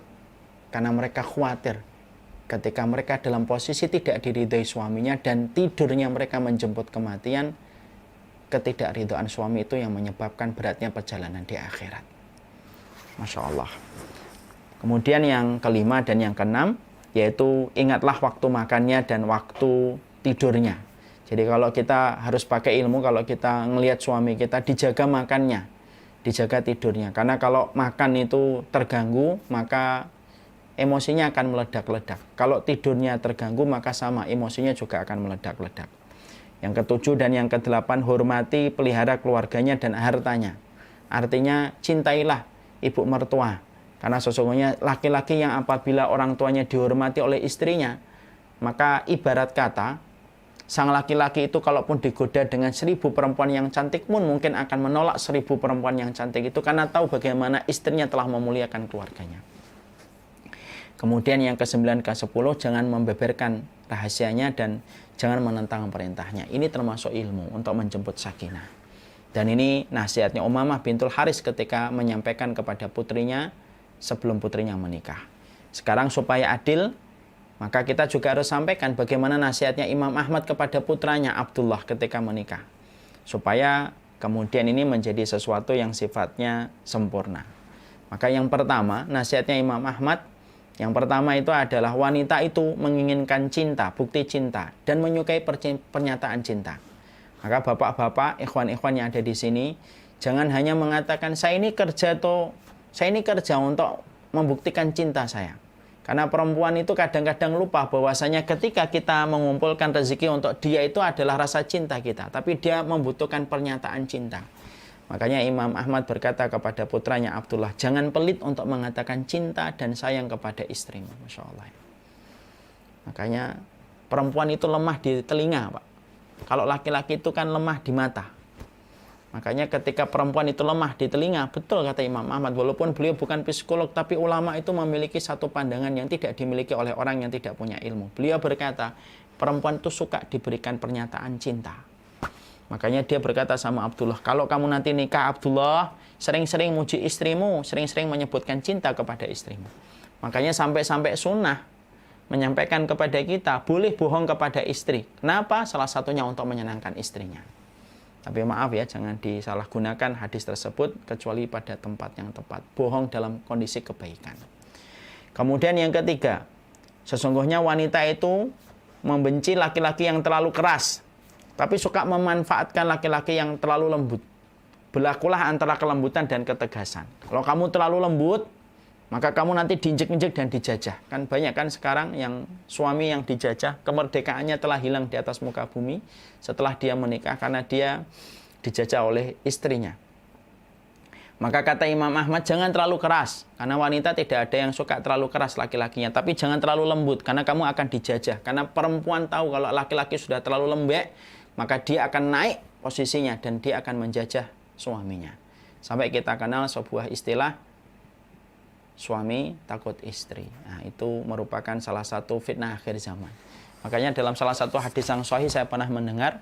Karena mereka khawatir ketika mereka dalam posisi tidak diridhoi suaminya dan tidurnya mereka menjemput kematian, ketidakridhaan suami itu yang menyebabkan beratnya perjalanan di akhirat. Masya Allah. Kemudian yang kelima dan yang keenam, yaitu ingatlah waktu makannya dan waktu tidurnya. Jadi kalau kita harus pakai ilmu, kalau kita ngelihat suami kita, dijaga makannya, dijaga tidurnya. Karena kalau makan itu terganggu, maka emosinya akan meledak-ledak. Kalau tidurnya terganggu, maka sama, emosinya juga akan meledak-ledak. Yang ketujuh dan yang kedelapan, hormati, pelihara keluarganya dan hartanya. Artinya cintailah ibu mertua. Karena sesungguhnya laki-laki yang apabila orang tuanya dihormati oleh istrinya, maka ibarat kata, sang laki-laki itu kalaupun digoda dengan 1000 perempuan yang cantik pun mungkin akan menolak 1000 perempuan yang cantik itu karena tahu bagaimana istrinya telah memuliakan keluarganya. Kemudian yang ke-9, ke-10, jangan membeberkan rahasianya dan jangan menentang perintahnya. Ini termasuk ilmu untuk menjemput sakinah. Dan ini nasihatnya Umamah bintul Haris ketika menyampaikan kepada putrinya sebelum putrinya menikah. Sekarang supaya adil, maka kita juga harus sampaikan bagaimana nasihatnya Imam Ahmad kepada putranya Abdullah ketika menikah. Supaya kemudian ini menjadi sesuatu yang sifatnya sempurna. Maka yang pertama, nasihatnya Imam Ahmad, yang pertama itu adalah wanita itu menginginkan cinta, bukti cinta, dan menyukai pernyataan cinta. Maka bapak-bapak, ikhwan-ikhwan yang ada di sini, jangan hanya mengatakan saya ini kerja untuk membuktikan cinta saya. Karena perempuan itu kadang-kadang lupa bahwasanya ketika kita mengumpulkan rezeki untuk dia itu adalah rasa cinta kita, tapi dia membutuhkan pernyataan cinta. Makanya Imam Ahmad berkata kepada putranya Abdullah, jangan pelit untuk mengatakan cinta dan sayang kepada istrimu. Masya Allah. Makanya perempuan itu lemah di telinga, Pak. Kalau laki-laki itu kan lemah di mata. Makanya ketika perempuan itu lemah di telinga, betul kata Imam Ahmad, walaupun beliau bukan psikolog, tapi ulama itu memiliki satu pandangan yang tidak dimiliki oleh orang yang tidak punya ilmu. Beliau berkata, perempuan itu suka diberikan pernyataan cinta. Makanya dia berkata sama Abdullah, kalau kamu nanti nikah Abdullah, sering-sering muji istrimu, sering-sering menyebutkan cinta kepada istrimu. Makanya sampai-sampai sunnah menyampaikan kepada kita, boleh bohong kepada istri. Kenapa? Salah satunya untuk menyenangkan istrinya. Tapi maaf ya, jangan disalahgunakan hadis tersebut kecuali pada tempat yang tepat. Bohong dalam kondisi kebaikan. Kemudian yang ketiga, sesungguhnya wanita itu membenci laki-laki yang terlalu keras, tapi suka memanfaatkan laki-laki yang terlalu lembut. Berlakulah antara kelembutan dan ketegasan. Kalau kamu terlalu lembut, maka kamu nanti diinjek-injek dan dijajah. Kan banyak kan sekarang yang suami yang dijajah, kemerdekaannya telah hilang di atas muka bumi setelah dia menikah karena dia dijajah oleh istrinya. Maka kata Imam Ahmad, jangan terlalu keras. Karena wanita tidak ada yang suka terlalu keras laki-lakinya. Tapi jangan terlalu lembut, karena kamu akan dijajah. Karena perempuan tahu kalau laki-laki sudah terlalu lembek, maka dia akan naik posisinya dan dia akan menjajah suaminya. Sampai kita kenal sebuah istilah, suami takut istri. Nah, itu merupakan salah satu fitnah akhir zaman. Makanya dalam salah satu hadis yang sahih saya pernah mendengar,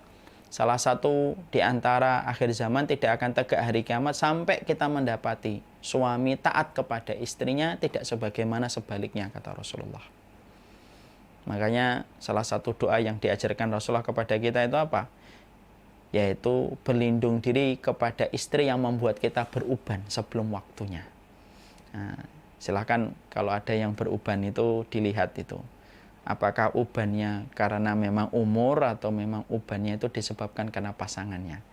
salah satu di antara akhir zaman tidak akan tegak hari kiamat sampai kita mendapati suami taat kepada istrinya tidak sebagaimana sebaliknya, kata Rasulullah. Makanya salah satu doa yang diajarkan Rasulullah kepada kita itu apa? Yaitu berlindung diri kepada istri yang membuat kita beruban sebelum waktunya. Nah, silakan kalau ada yang beruban itu dilihat itu. Apakah ubannya karena memang umur atau memang ubannya itu disebabkan karena pasangannya.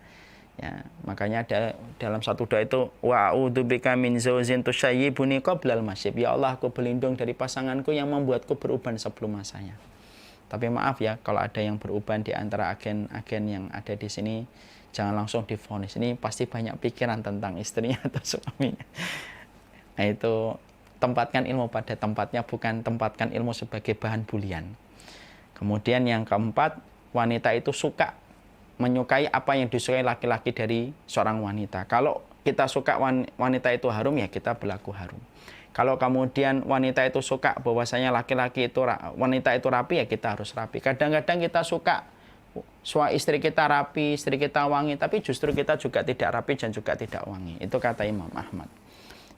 Ya, makanya ada dalam satu doa itu, wa a'udzubika min zaujin tusyayyibuni qablal masyib. Ya Allah, aku berlindung dari pasanganku yang membuatku beruban sebelum masanya. Tapi maaf ya, kalau ada yang beruban di antara agen-agen yang ada di sini, jangan langsung divonis. Ini pasti banyak pikiran tentang istrinya atau suaminya. Nah, itu tempatkan ilmu pada tempatnya, bukan tempatkan ilmu sebagai bahan bulian. Kemudian yang keempat, wanita itu menyukai apa yang disukai laki-laki dari seorang wanita. Kalau kita suka wanita itu harum, ya kita berlaku harum. Kalau kemudian wanita itu suka bahwasanya wanita itu rapi, ya kita harus rapi. Kadang-kadang kita suka istri kita rapi, istri kita wangi, tapi justru kita juga tidak rapi dan juga tidak wangi. Itu kata Imam Ahmad.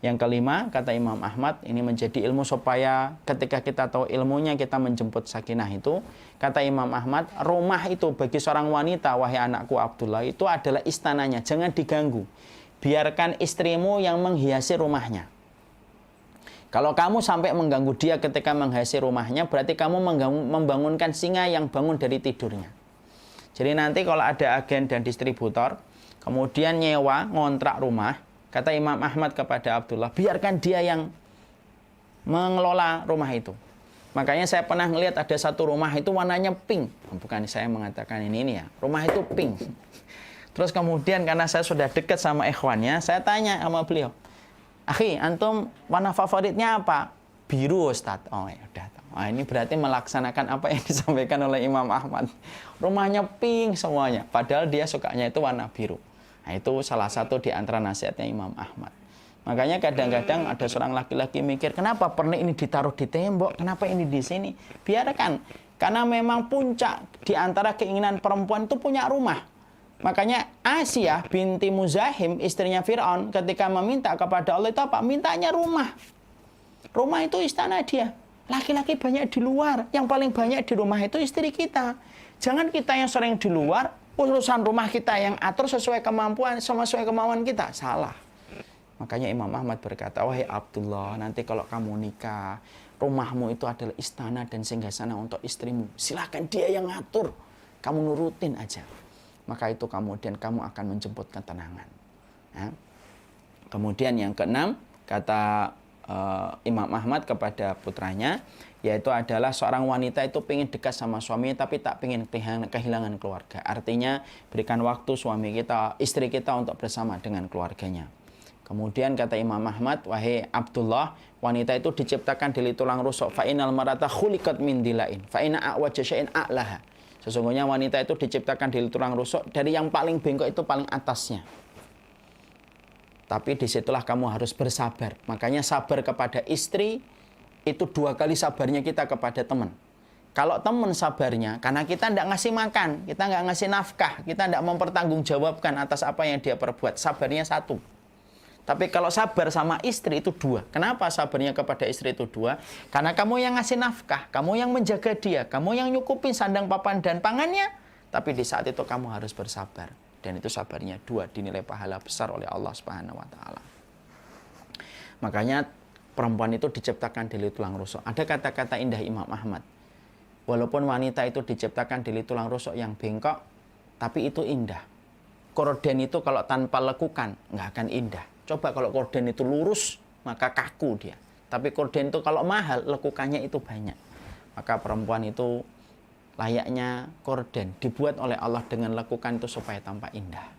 Yang kelima, kata Imam Ahmad, ini menjadi ilmu supaya ketika kita tahu ilmunya kita menjemput sakinah itu. Kata Imam Ahmad, rumah itu bagi seorang wanita, wahai anakku Abdullah, itu adalah istananya, jangan diganggu. Biarkan istrimu yang menghiasi rumahnya. Kalau kamu sampai mengganggu dia ketika menghiasi rumahnya, berarti kamu membangunkan singa yang bangun dari tidurnya. Jadi nanti kalau ada agen dan distributor, kemudian nyewa, ngontrak rumah, kata Imam Ahmad kepada Abdullah, biarkan dia yang mengelola rumah itu. Makanya saya pernah melihat ada satu rumah itu warnanya pink. Bukan saya mengatakan ini ya, rumah itu pink. Terus kemudian karena saya sudah dekat sama ikhwannya, saya tanya sama beliau, akhi, antum warna favoritnya apa? Biru, Ustadz. Oh ya udah. Nah, ini berarti melaksanakan apa yang disampaikan oleh Imam Ahmad. Rumahnya pink semuanya, padahal dia sukanya itu warna biru. Nah, itu salah satu di antara nasihatnya Imam Ahmad. Makanya kadang-kadang ada seorang laki-laki mikir, kenapa pernik ini ditaruh di tembok, kenapa ini di sini? Biarkan, karena memang puncak di antara keinginan perempuan itu punya rumah. Makanya Asia binti Muzahim, istrinya Fir'aun, ketika meminta kepada Allah itu apa? Mintanya rumah. Rumah itu istana dia. Laki-laki banyak di luar, yang paling banyak di rumah itu istri kita. Jangan kita yang sering di luar, urusan rumah kita yang atur sesuai kemampuan, sesuai kemauan kita. Salah. Makanya Imam Ahmad berkata, wahai Abdullah, nanti kalau kamu nikah, rumahmu itu adalah istana dan singgasana untuk istrimu. Silahkan dia yang ngatur. Kamu nurutin aja. Maka itu kemudian kamu akan menjemput ketenangan. Nah, kemudian yang keenam, kata Imam Ahmad kepada putranya, yaitu adalah seorang wanita itu pengen dekat sama suaminya tapi tak pengen kehilangan keluarga. Artinya berikan waktu istri kita untuk bersama dengan keluarganya. Kemudian kata Imam Ahmad, wahai Abdullah, wanita itu diciptakan dari tulang rusuk. Fa innal marata khuliqat min dilain, fa inna a'waja syai'in a'laha. Sesungguhnya wanita itu diciptakan dari tulang rusuk, dari yang paling bengkok itu paling atasnya. Tapi disitulah kamu harus bersabar. Makanya sabar kepada istri itu 2 kali sabarnya kita kepada teman. Kalau teman sabarnya, karena kita tidak ngasih makan, kita nggak ngasih nafkah, kita tidak mempertanggungjawabkan atas apa yang dia perbuat, sabarnya 1. Tapi kalau sabar sama istri itu 2. Kenapa sabarnya kepada istri itu 2? Karena kamu yang ngasih nafkah, kamu yang menjaga dia, kamu yang nyukupin sandang papan dan pangannya. Tapi di saat itu kamu harus bersabar. Dan itu sabarnya 2, dinilai pahala besar oleh Allah Subhanahu wa Ta'ala. Makanya perempuan itu diciptakan dari tulang rusuk. Ada kata-kata indah Imam Ahmad. Walaupun wanita itu diciptakan dari tulang rusuk yang bengkok, tapi itu indah. Korden itu kalau tanpa lekukan, nggak akan indah. Coba kalau korden itu lurus, maka kaku dia. Tapi korden itu kalau mahal, lekukannya itu banyak. Maka perempuan itu layaknya korden, dibuat oleh Allah dengan lekukan itu supaya tampak indah.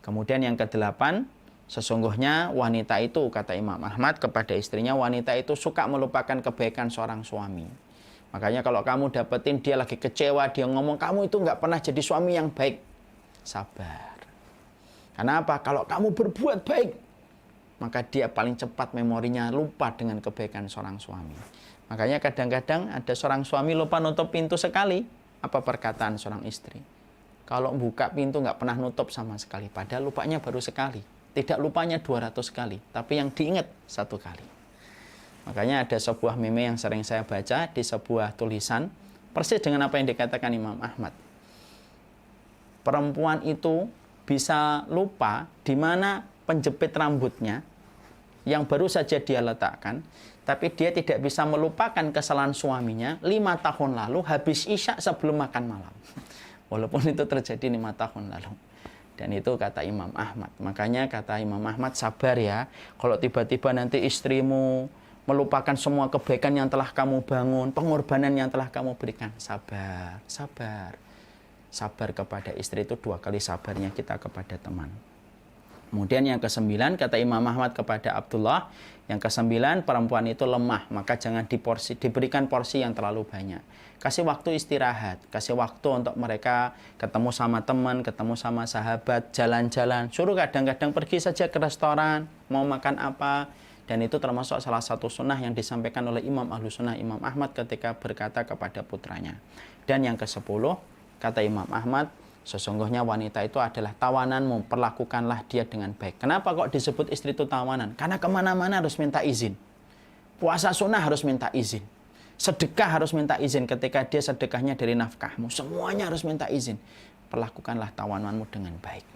Kemudian yang ke-8, Sesungguhnya wanita itu, kata Imam Ahmad kepada istrinya, wanita itu suka melupakan kebaikan seorang suami. Makanya kalau kamu dapetin dia lagi kecewa, dia ngomong kamu itu nggak pernah jadi suami yang baik, sabar. Karena apa? Kalau kamu berbuat baik, maka dia paling cepat memorinya lupa dengan kebaikan seorang suami. Makanya kadang-kadang ada seorang suami lupa nutup pintu sekali. Apa perkataan seorang istri? Kalau buka pintu nggak pernah nutup sama sekali. Padahal lupanya baru sekali. Tidak lupanya 200 kali. Tapi yang diingat 1 kali. Makanya ada sebuah meme yang sering saya baca di sebuah tulisan. Persis dengan apa yang dikatakan Imam Ahmad. Perempuan itu bisa lupa di mana penjepit rambutnya yang baru saja dia letakkan, tapi dia tidak bisa melupakan kesalahan suaminya 5 tahun lalu habis isya sebelum makan malam. Walaupun itu terjadi 5 tahun lalu. Dan itu kata Imam Ahmad. Makanya kata Imam Ahmad, sabar ya. Kalau tiba-tiba nanti istrimu melupakan semua kebaikan yang telah kamu bangun, pengorbanan yang telah kamu berikan. Sabar, sabar. Sabar kepada istri itu 2 kali sabarnya kita kepada teman. Kemudian yang ke-9 kata Imam Ahmad kepada Abdullah, yang ke-9 perempuan itu lemah, maka jangan diberikan porsi yang terlalu banyak. Kasih waktu istirahat, kasih waktu untuk mereka ketemu sama teman, ketemu sama sahabat, jalan-jalan. Suruh kadang-kadang pergi saja ke restoran, mau makan apa. Dan itu termasuk salah satu sunnah yang disampaikan oleh Imam Ahlus Sunnah, Imam Ahmad ketika berkata kepada putranya. Dan yang ke-10 kata Imam Ahmad, sesungguhnya wanita itu adalah tawananmu, perlakukanlah dia dengan baik. Kenapa kok disebut istri itu tawanan? Karena kemana-mana harus minta izin. Puasa sunnah harus minta izin. Sedekah harus minta izin ketika dia sedekahnya dari nafkahmu. Semuanya harus minta izin. Perlakukanlah tawananmu dengan baik.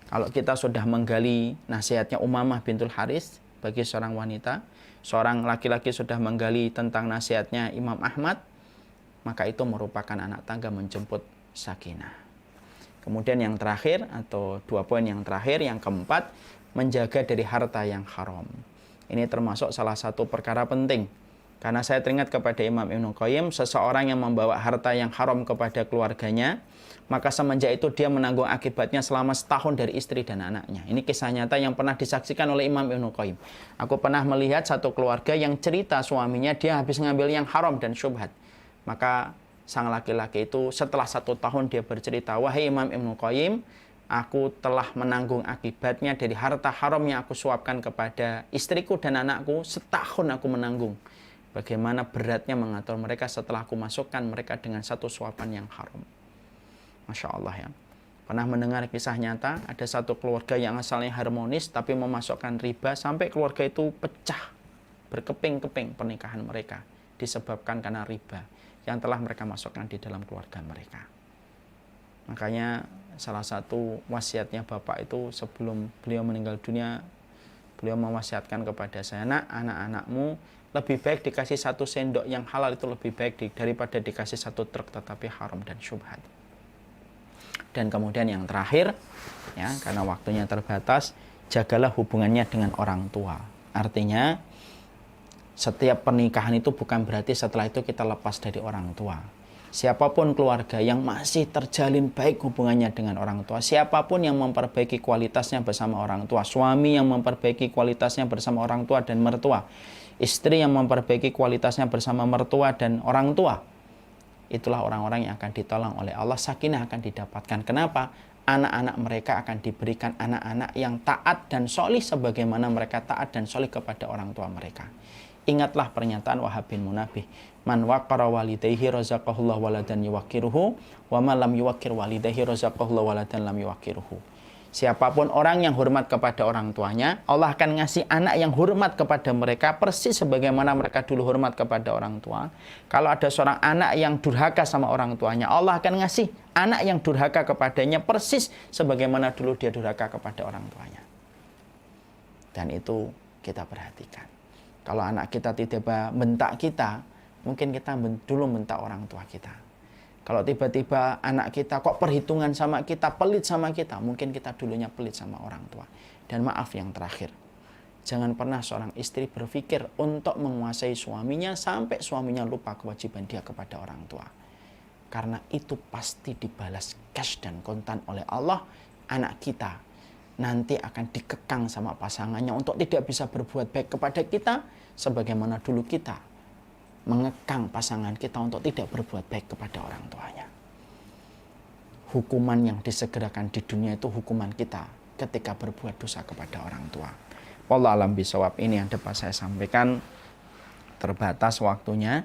Kalau kita sudah menggali nasihatnya Umamah bintul Haris bagi seorang wanita, seorang laki-laki sudah menggali tentang nasihatnya Imam Ahmad, maka itu merupakan anak tangga menjemput sakinah. Kemudian yang terakhir, atau 2 poin yang terakhir, yang keempat, menjaga dari harta yang haram. Ini termasuk salah satu perkara penting. Karena saya teringat kepada Imam Ibnu Qayyim, seseorang yang membawa harta yang haram kepada keluarganya, maka semenjak itu dia menanggung akibatnya selama setahun dari istri dan anaknya. Ini kisah nyata yang pernah disaksikan oleh Imam Ibnu Qayyim. Aku pernah melihat satu keluarga yang cerita suaminya dia habis ngambil yang haram dan syubhat. Maka sang laki-laki itu setelah 1 tahun dia bercerita, wahai Imam Ibnu Qayyim, aku telah menanggung akibatnya dari harta haram yang aku suapkan kepada istriku dan anakku. Setahun aku menanggung. Bagaimana beratnya mengatur mereka setelah aku masukkan mereka dengan satu suapan yang haram. Masya Allah ya. Pernah mendengar kisah nyata, ada satu keluarga yang asalnya harmonis tapi memasukkan riba sampai keluarga itu pecah. Berkeping-keping pernikahan mereka disebabkan karena riba yang telah mereka masukkan di dalam keluarga mereka. Makanya salah satu wasiatnya Bapak itu sebelum beliau meninggal dunia, beliau mewasiatkan kepada saya, anak-anakmu lebih baik dikasih 1 sendok yang halal itu lebih baik daripada dikasih 1 truk tetapi haram dan syubhat. Dan kemudian yang terakhir, ya, karena waktunya terbatas, jagalah hubungannya dengan orang tua. Artinya setiap pernikahan itu bukan berarti setelah itu kita lepas dari orang tua. Siapapun keluarga yang masih terjalin baik hubungannya dengan orang tua, siapapun yang memperbaiki kualitasnya bersama orang tua, suami yang memperbaiki kualitasnya bersama orang tua dan mertua, istri yang memperbaiki kualitasnya bersama mertua dan orang tua, itulah orang-orang yang akan ditolong oleh Allah, sakinah akan didapatkan. Kenapa? Anak-anak mereka akan diberikan anak-anak yang taat dan solih sebagaimana mereka taat dan solih kepada orang tua mereka. Ingatlah pernyataan Wahab bin Munabbih, man waqara walidayhi razaqahullah waladan yuwaqiruhu wa man lam yuwaqir walidayhi razaqahullah waladan lam yuwaqiruhu. Siapapun orang yang hormat kepada orang tuanya, Allah akan ngasih anak yang hormat kepada mereka persis sebagaimana mereka dulu hormat kepada orang tua. Kalau ada seorang anak yang durhaka sama orang tuanya, Allah akan ngasih anak yang durhaka kepadanya persis sebagaimana dulu dia durhaka kepada orang tuanya. Dan itu kita perhatikan. Kalau anak kita tiba-tiba bentak kita, mungkin kita dulu bentak orang tua kita. Kalau tiba-tiba anak kita kok perhitungan sama kita, pelit sama kita, mungkin kita dulunya pelit sama orang tua. Dan maaf yang terakhir, jangan pernah seorang istri berpikir untuk menguasai suaminya sampai suaminya lupa kewajiban dia kepada orang tua. Karena itu pasti dibalas cash dan kontan oleh Allah. Anak kita nanti akan dikekang sama pasangannya untuk tidak bisa berbuat baik kepada kita sebagaimana dulu kita mengekang pasangan kita untuk tidak berbuat baik kepada orang tuanya. Hukuman yang disegerakan di dunia itu hukuman kita ketika berbuat dosa kepada orang tua. Wallahu a'lam bishawab. Ini yang dapat saya sampaikan, terbatas waktunya,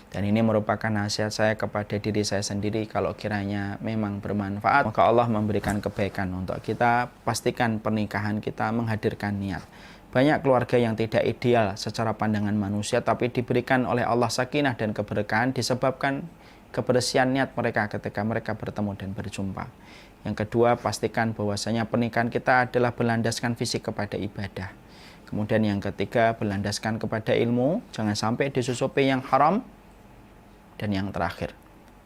dan ini merupakan nasihat saya kepada diri saya sendiri. Kalau kiranya memang bermanfaat, maka Allah memberikan kebaikan untuk kita. Pastikan pernikahan kita menghadirkan niat. Banyak keluarga yang tidak ideal secara pandangan manusia, tapi diberikan oleh Allah sakinah dan keberkahan disebabkan kebersihan niat mereka ketika mereka bertemu dan berjumpa. Yang kedua, pastikan bahwasanya pernikahan kita adalah berlandaskan fisik kepada ibadah. Kemudian yang ketiga, berlandaskan kepada ilmu, jangan sampai disusupi yang haram. Dan yang terakhir,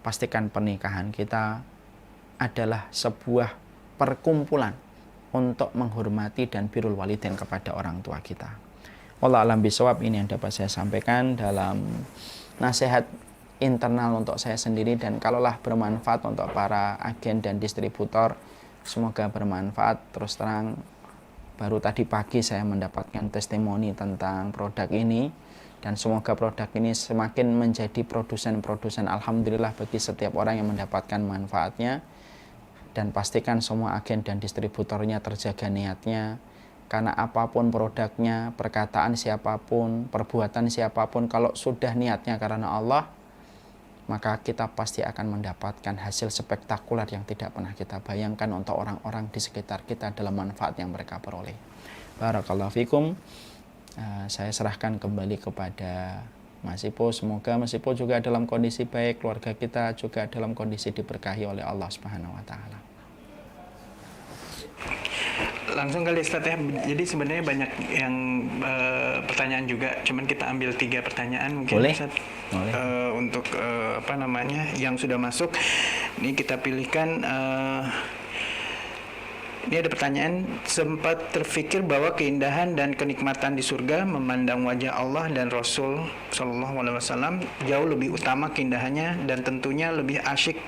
pastikan pernikahan kita adalah sebuah perkumpulan untuk menghormati dan birrul walidain kepada orang tua kita. Wallahu a'lam bishawab. Ini yang dapat saya sampaikan dalam nasihat internal untuk saya sendiri, dan kalaulah bermanfaat untuk para agen dan distributor, semoga bermanfaat. Terus terang, baru tadi pagi saya mendapatkan testimoni tentang produk ini, dan semoga produk ini semakin menjadi produsen-produsen alhamdulillah bagi setiap orang yang mendapatkan manfaatnya. Dan pastikan semua agen dan distributornya terjaga niatnya, karena apapun produknya, perkataan siapapun, perbuatan siapapun, kalau sudah niatnya karena Allah, maka kita pasti akan mendapatkan hasil spektakuler yang tidak pernah kita bayangkan untuk orang-orang di sekitar kita dalam manfaat yang mereka peroleh. Barakallahu fikum. Saya serahkan kembali kepada Mas Ipo. Semoga Mas Ipo juga dalam kondisi baik, keluarga kita juga dalam kondisi diberkahi oleh Allah Subhanahu wa taala. Langsung kali Ustaz ya. Jadi sebenarnya banyak yang pertanyaan juga, cuman kita ambil 3 pertanyaan mungkin. Boleh. Ustaz. Boleh. Untuk yang sudah masuk. Ini kita pilihkan. Ini ada pertanyaan, sempat terfikir bahwa keindahan dan kenikmatan di surga memandang wajah Allah dan Rasul Shallallahu Alaihi Wasallam jauh lebih utama keindahannya, dan tentunya lebih asyik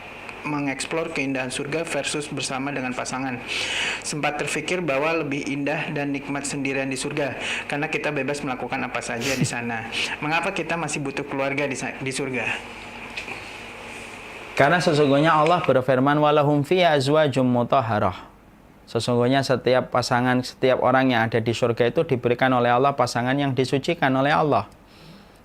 mengeksplor keindahan surga versus bersama dengan pasangan. Sempat terfikir bahwa lebih indah dan nikmat sendirian di surga karena kita bebas melakukan apa saja di sana. Mengapa kita masih butuh keluarga di surga? Karena sesungguhnya Allah berfirman, walahum fiha azwajum mutahharah. Sesungguhnya setiap pasangan, setiap orang yang ada di surga itu diberikan oleh Allah pasangan yang disucikan oleh Allah.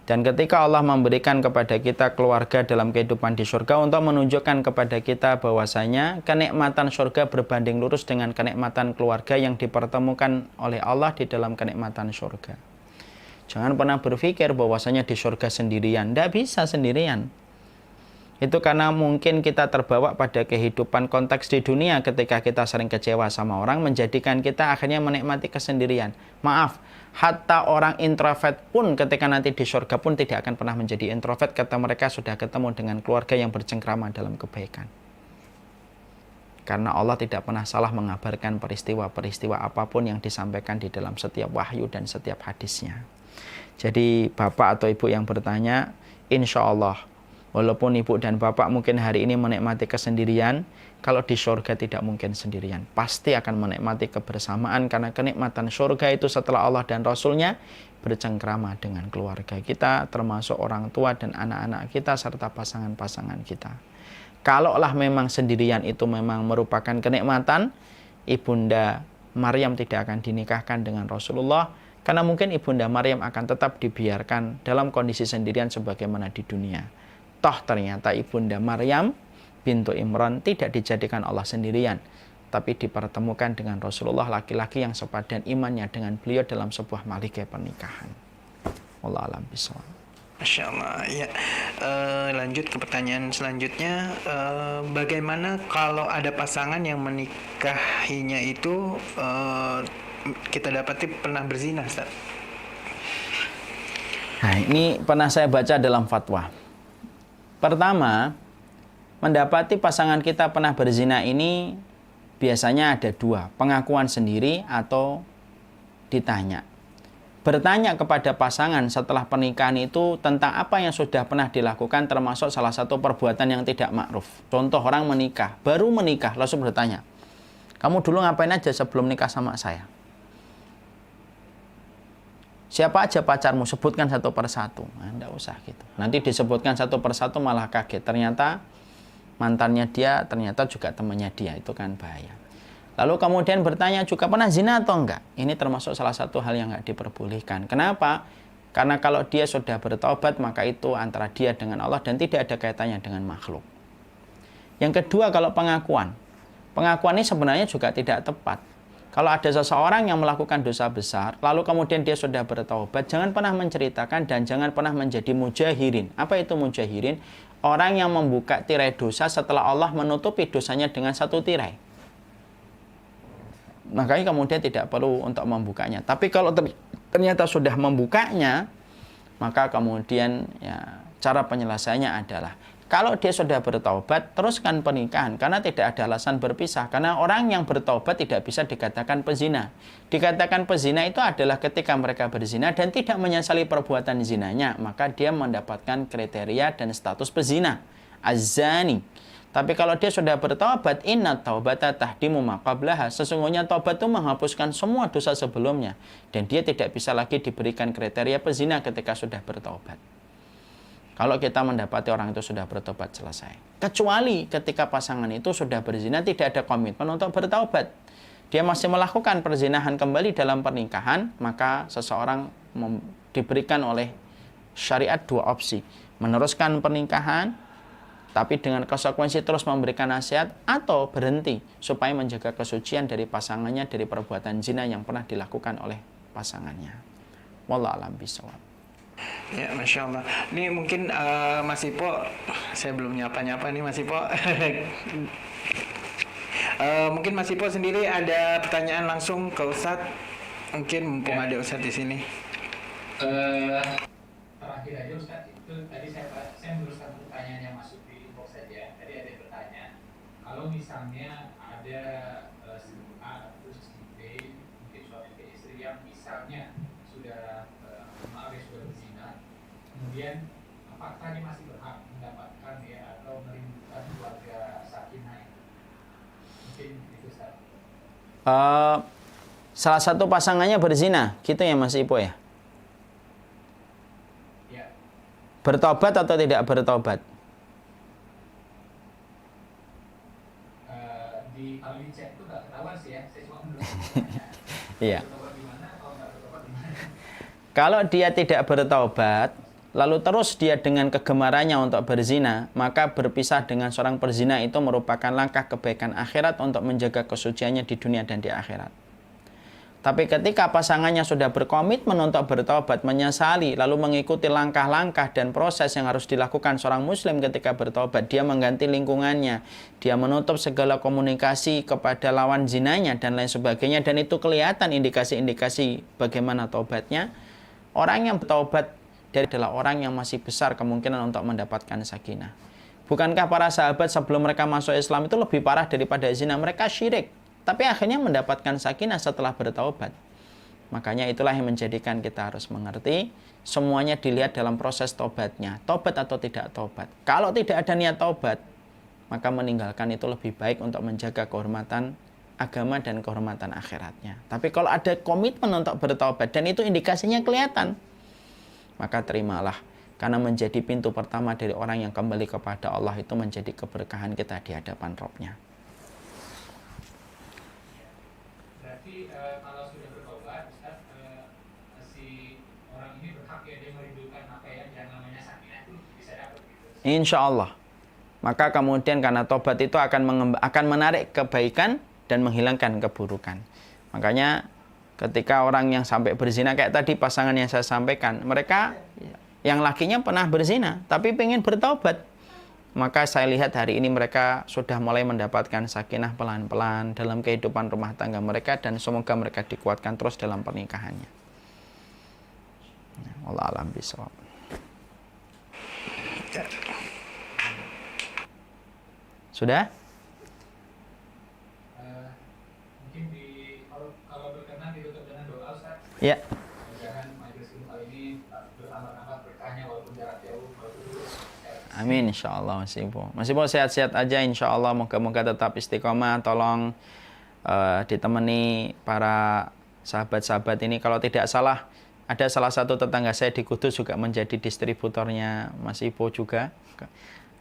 Dan ketika Allah memberikan kepada kita keluarga dalam kehidupan di surga untuk menunjukkan kepada kita bahwasanya kenikmatan surga berbanding lurus dengan kenikmatan keluarga yang dipertemukan oleh Allah di dalam kenikmatan surga. Jangan pernah berpikir bahwasanya di surga sendirian. Tidak bisa sendirian. Itu karena mungkin kita terbawa pada kehidupan konteks di dunia ketika kita sering kecewa sama orang, menjadikan kita akhirnya menikmati kesendirian. Maaf, hatta orang introvert pun ketika nanti di surga pun tidak akan pernah menjadi introvert ketika mereka sudah ketemu dengan keluarga yang bercengkrama dalam kebaikan. Karena Allah tidak pernah salah mengabarkan peristiwa-peristiwa apapun yang disampaikan di dalam setiap wahyu dan setiap hadisnya. Jadi bapak atau ibu yang bertanya, insya Allah, walaupun ibu dan bapak mungkin hari ini menikmati kesendirian, kalau di surga tidak mungkin sendirian. Pasti akan menikmati kebersamaan, karena kenikmatan surga itu setelah Allah dan Rasulnya bercengkrama dengan keluarga kita, termasuk orang tua dan anak-anak kita, serta pasangan-pasangan kita. Kalaulah memang sendirian itu memang merupakan kenikmatan, Ibunda Maryam tidak akan dinikahkan dengan Rasulullah, karena mungkin Ibunda Maryam akan tetap dibiarkan dalam kondisi sendirian sebagaimana di dunia. Toh ternyata Ibunda Maryam bintu Imran tidak dijadikan Allah sendirian, tapi dipertemukan dengan Rasulullah, laki-laki yang sepadan imannya dengan beliau dalam sebuah mahligai pernikahan. Wallahu a'lam bishawab. Masya Allah. Ya. Lanjut ke pertanyaan selanjutnya. Bagaimana kalau ada pasangan yang menikahinya itu kita dapati pernah berzina, Ustaz? Nah, ini pernah saya baca dalam fatwa. Pertama, mendapati pasangan kita pernah berzina ini biasanya ada 2, pengakuan sendiri atau ditanya. Bertanya kepada pasangan setelah pernikahan itu tentang apa yang sudah pernah dilakukan, termasuk salah satu perbuatan yang tidak ma'ruf. Contoh, orang menikah, baru menikah langsung bertanya, Kamu dulu ngapain aja sebelum nikah sama saya? Siapa aja pacarmu? Sebutkan satu persatu. Nah, enggak usah gitu. Nanti disebutkan satu persatu malah kaget. Ternyata mantannya dia, ternyata juga temannya dia. Itu kan bahaya. Lalu kemudian bertanya juga, pernah zina atau enggak? Ini termasuk salah satu hal yang enggak diperbolehkan. Kenapa? Karena kalau dia sudah bertobat, maka itu antara dia dengan Allah dan tidak ada kaitannya dengan makhluk. Yang kedua, kalau pengakuan. Pengakuan ini sebenarnya juga tidak tepat. Kalau ada seseorang yang melakukan dosa besar, lalu kemudian dia sudah bertaubat, jangan pernah menceritakan dan jangan pernah menjadi mujahirin. Apa itu mujahirin? Orang yang membuka tirai dosa setelah Allah menutupi dosanya dengan satu tirai. Makanya kemudian tidak perlu untuk membukanya. Tapi kalau ternyata sudah membukanya, maka kemudian ya, cara penyelesaiannya adalah kalau dia sudah bertaubat, teruskan pernikahan. Karena tidak ada alasan berpisah. Karena orang yang bertaubat tidak bisa dikatakan pezina. Dikatakan pezina itu adalah ketika mereka berzina dan tidak menyesali perbuatan zinanya. Maka dia mendapatkan kriteria dan status pezina. Az-zani. Tapi kalau dia sudah bertaubat, inna taubata tahdimu ma qablaha. Sesungguhnya taubat itu menghapuskan semua dosa sebelumnya. Dan dia tidak bisa lagi diberikan kriteria pezina ketika sudah bertaubat. Kalau kita mendapati orang itu sudah bertobat selesai. Kecuali ketika pasangan itu sudah berzina, tidak ada komitmen untuk bertaubat. Dia masih melakukan perzinahan kembali dalam pernikahan, maka seseorang diberikan oleh syariat dua opsi. Meneruskan pernikahan, tapi dengan konsekuensi terus memberikan nasihat, atau berhenti supaya menjaga kesucian dari pasangannya dari perbuatan zina yang pernah dilakukan oleh pasangannya. Wallahu a'lam bishawab. Ya, Masya Allah. Ini mungkin Mas Ipo, saya belum nyapa-nyapa nih Mas Ipo. Mungkin Mas Ipo sendiri ada pertanyaan langsung ke Ustadz. Mungkin mumpung ada Ustadz di sini. Terakhir aja Ustadz, itu tadi saya meneruskan pertanyaan yang masuk di inbox saja. Tadi ada yang bertanya, kalau misalnya ada si A atau si B, mungkin suami ke istri yang misalnya sudah sudah berzina, kemudian apakah dia masih berhak mendapatkan ya atau merindukan keluarga sakinah? Mungkin itu Ustaz. Salah satu pasangannya berzina, gitu ya Mas Ipo ya? Ya. Bertobat atau tidak bertobat? Kalau di chat itu nggak ketahuan sih ya, saya cuma menurut. Iya. Kalau dia tidak bertaubat, lalu terus dia dengan kegemarannya untuk berzina, maka berpisah dengan seorang perzina itu merupakan langkah kebaikan akhirat untuk menjaga kesuciannya di dunia dan di akhirat. Tapi ketika pasangannya sudah berkomitmen untuk bertaubat, menyesali, lalu mengikuti langkah-langkah dan proses yang harus dilakukan seorang muslim ketika bertaubat, dia mengganti lingkungannya, dia menutup segala komunikasi kepada lawan zinanya dan lain sebagainya, dan itu kelihatan indikasi-indikasi bagaimana taubatnya. Orang yang bertaubat adalah orang yang masih besar kemungkinan untuk mendapatkan sakinah. Bukankah para sahabat sebelum mereka masuk Islam itu lebih parah daripada zina? Mereka syirik, tapi akhirnya mendapatkan sakinah setelah bertaubat. Makanya itulah yang menjadikan kita harus mengerti, semuanya dilihat dalam proses taubatnya. Taubat atau tidak taubat. Kalau tidak ada niat taubat, maka meninggalkan itu lebih baik untuk menjaga kehormatan agama dan kehormatan akhiratnya. Tapi kalau ada komitmen untuk bertaubat dan itu indikasinya kelihatan, maka terimalah. Karena menjadi pintu pertama dari orang yang kembali kepada Allah itu menjadi keberkahan kita di hadapan Rabb-Nya. Berarti kalau sudah bertobat, Ustaz, si orang ini berhak ya dia merindukan apa ya yang namanya sakinah itu bisa dapat gitu. Insya Allah. Maka kemudian karena tobat itu akan menarik kebaikan dan menghilangkan keburukan. Makanya ketika orang yang sampai berzina kayak tadi pasangan yang saya sampaikan, mereka yang lakinya pernah berzina tapi pengen bertaubat, maka saya lihat hari ini mereka sudah mulai mendapatkan sakinah pelan-pelan dalam kehidupan rumah tangga mereka, dan semoga mereka dikuatkan terus dalam pernikahannya. Wallahu a'lam bishawab. Sudah? Kalau berkenan ditutup dengan doa Ustaz. Ya. Mudah-mudahan majelis ilmu kali ini bertambah-tambah berkahnya walaupun jarak jauh. Amin insyaallah Mas Ibu. Mas Ibu sehat-sehat aja insyaallah, moga-moga tetap istiqomah. Tolong ditemani para sahabat-sahabat ini. Kalau tidak salah, ada salah satu tetangga saya di Kudus juga menjadi distributornya Mas Ipo juga,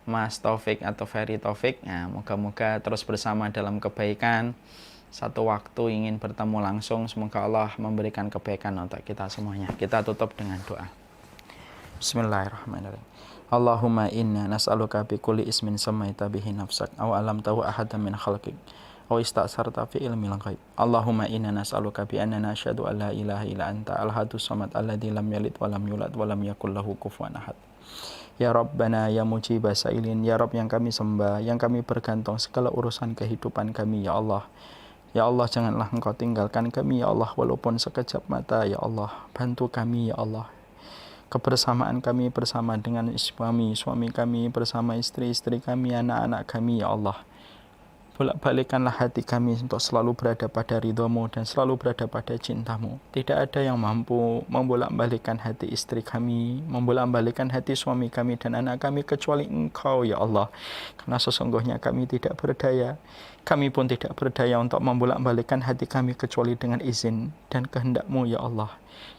Mas Taufik atau Ferry Taufik. Nah, moga-moga terus bersama dalam kebaikan. Satu waktu ingin bertemu langsung, semoga Allah memberikan kebaikan untuk kita semuanya. Kita tutup dengan doa. Bismillahirrahmanirrahim. Allahumma inna nas'aluka bi kulli ismin samaita bihi nafsak aw alamtahu ahadan min khalqik aw ista'sarta fi ilmil ghaib. Allahumma inna nas'aluka bi annana nashhadu an la ilaha illa anta al-ahadus samad alladzi lam yalid wa lam yulad wa lam yakul lahu kufuwan ahad. Ya Rabbana ya mujibah sa'ilin, ya Rabb yang kami sembah, yang kami bergantung segala urusan kehidupan kami, ya Allah. Ya Allah, janganlah Engkau tinggalkan kami, ya Allah, walaupun sekejap mata, ya Allah. Bantu kami, ya Allah. Kebersamaan kami bersama dengan suami kami, bersama istri-istri kami, anak-anak kami, ya Allah. Bolak-balikkanlah hati kami untuk selalu berada pada ridho-Mu dan selalu berada pada cinta-Mu. Tidak ada yang mampu membolak-balikkan hati istri kami, membolak-balikkan hati suami kami dan anak kami kecuali Engkau, ya Allah. Karena sesungguhnya kami tidak berdaya. Kami pun tidak berdaya untuk membolak-balikkan hati kami kecuali dengan izin dan kehendak-Mu, ya Allah.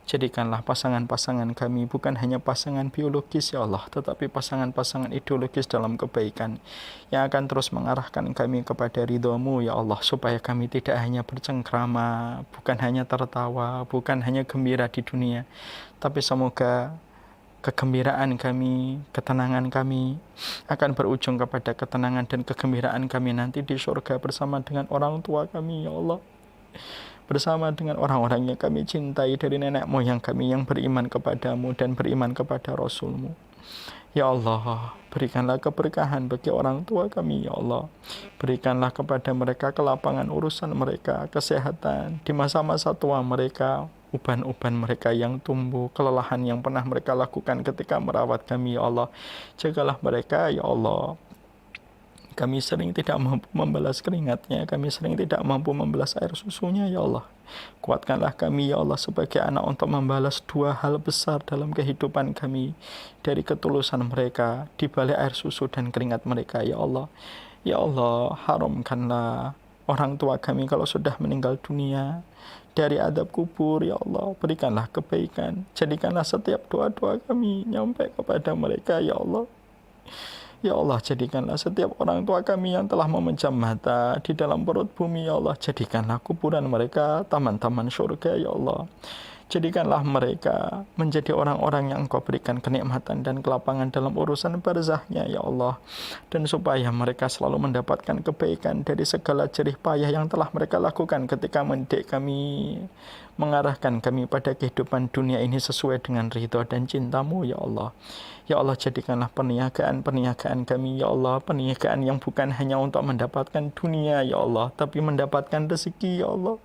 Jadikanlah pasangan-pasangan kami bukan hanya pasangan biologis, ya Allah, tetapi pasangan-pasangan ideologis dalam kebaikan yang akan terus mengarahkan kami kepada ridho-Mu, ya Allah, supaya kami tidak hanya bercengkrama, bukan hanya tertawa, bukan hanya gembira di dunia, tapi semoga kegembiraan kami, ketenangan kami akan berujung kepada ketenangan dan kegembiraan kami nanti di surga bersama dengan orang tua kami, ya Allah. Bersama dengan orang-orang yang kami cintai dari nenek moyang kami yang beriman kepadamu dan beriman kepada Rasul-Mu. Ya Allah, berikanlah keberkahan bagi orang tua kami, ya Allah. Berikanlah kepada mereka kelapangan urusan mereka, kesehatan di masa-masa tua mereka, uban-uban mereka yang tumbuh, kelelahan yang pernah mereka lakukan ketika merawat kami, ya Allah. Jagalah mereka, ya Allah. Kami sering tidak mampu membalas keringatnya, kami sering tidak mampu membalas air susunya, ya Allah. Kuatkanlah kami, ya Allah, sebagai anak untuk membalas dua hal besar dalam kehidupan kami, dari ketulusan mereka di balik air susu dan keringat mereka, ya Allah. Ya Allah, haramkanlah orang tua kami kalau sudah meninggal dunia dari adab kubur, ya Allah. Berikanlah kebaikan, jadikanlah setiap doa-doa kami nyampai kepada mereka, ya Allah. Ya Allah, jadikanlah setiap orang tua kami yang telah memejam mata di dalam perut bumi, ya Allah. Jadikanlah kuburan mereka taman-taman surga, ya Allah. Jadikanlah mereka menjadi orang-orang yang Engkau berikan kenikmatan dan kelapangan dalam urusan barzahnya, ya Allah. Dan supaya mereka selalu mendapatkan kebaikan dari segala jerih payah yang telah mereka lakukan ketika mendidik kami, mengarahkan kami pada kehidupan dunia ini sesuai dengan ridho dan cinta-Mu, ya Allah. Ya Allah, jadikanlah perniagaan kami, ya Allah, perniagaan yang bukan hanya untuk mendapatkan dunia, ya Allah, tapi mendapatkan rezeki, ya Allah.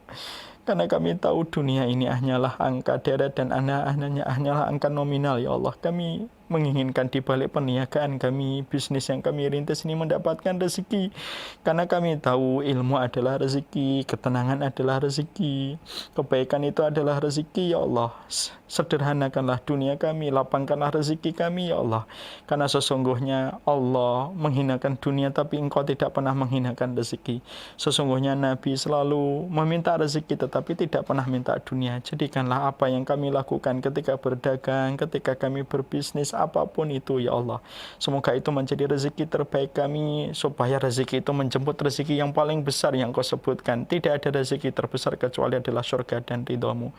Karena kami tahu dunia ini hanyalah angka deret dan hanyalah angka nominal, ya Allah. Kami menginginkan di balik perniagaan kami, bisnis yang kami rintis ini mendapatkan rezeki. Karena kami tahu ilmu adalah rezeki, ketenangan adalah rezeki, kebaikan itu adalah rezeki, ya Allah. Sederhanakanlah dunia kami, lapangkanlah rezeki kami, ya Allah. Karena sesungguhnya Allah menghinakan dunia, tapi Engkau tidak pernah menghinakan rezeki. Sesungguhnya Nabi selalu meminta rezeki, tetapi tidak pernah minta dunia. Jadikanlah apa yang kami lakukan ketika berdagang, ketika kami berbisnis, apapun itu, ya Allah. Semoga itu menjadi rezeki terbaik kami, supaya rezeki itu menjemput rezeki yang paling besar yang Kau sebutkan. Tidak ada rezeki terbesar kecuali adalah surga dan ridho-Mu.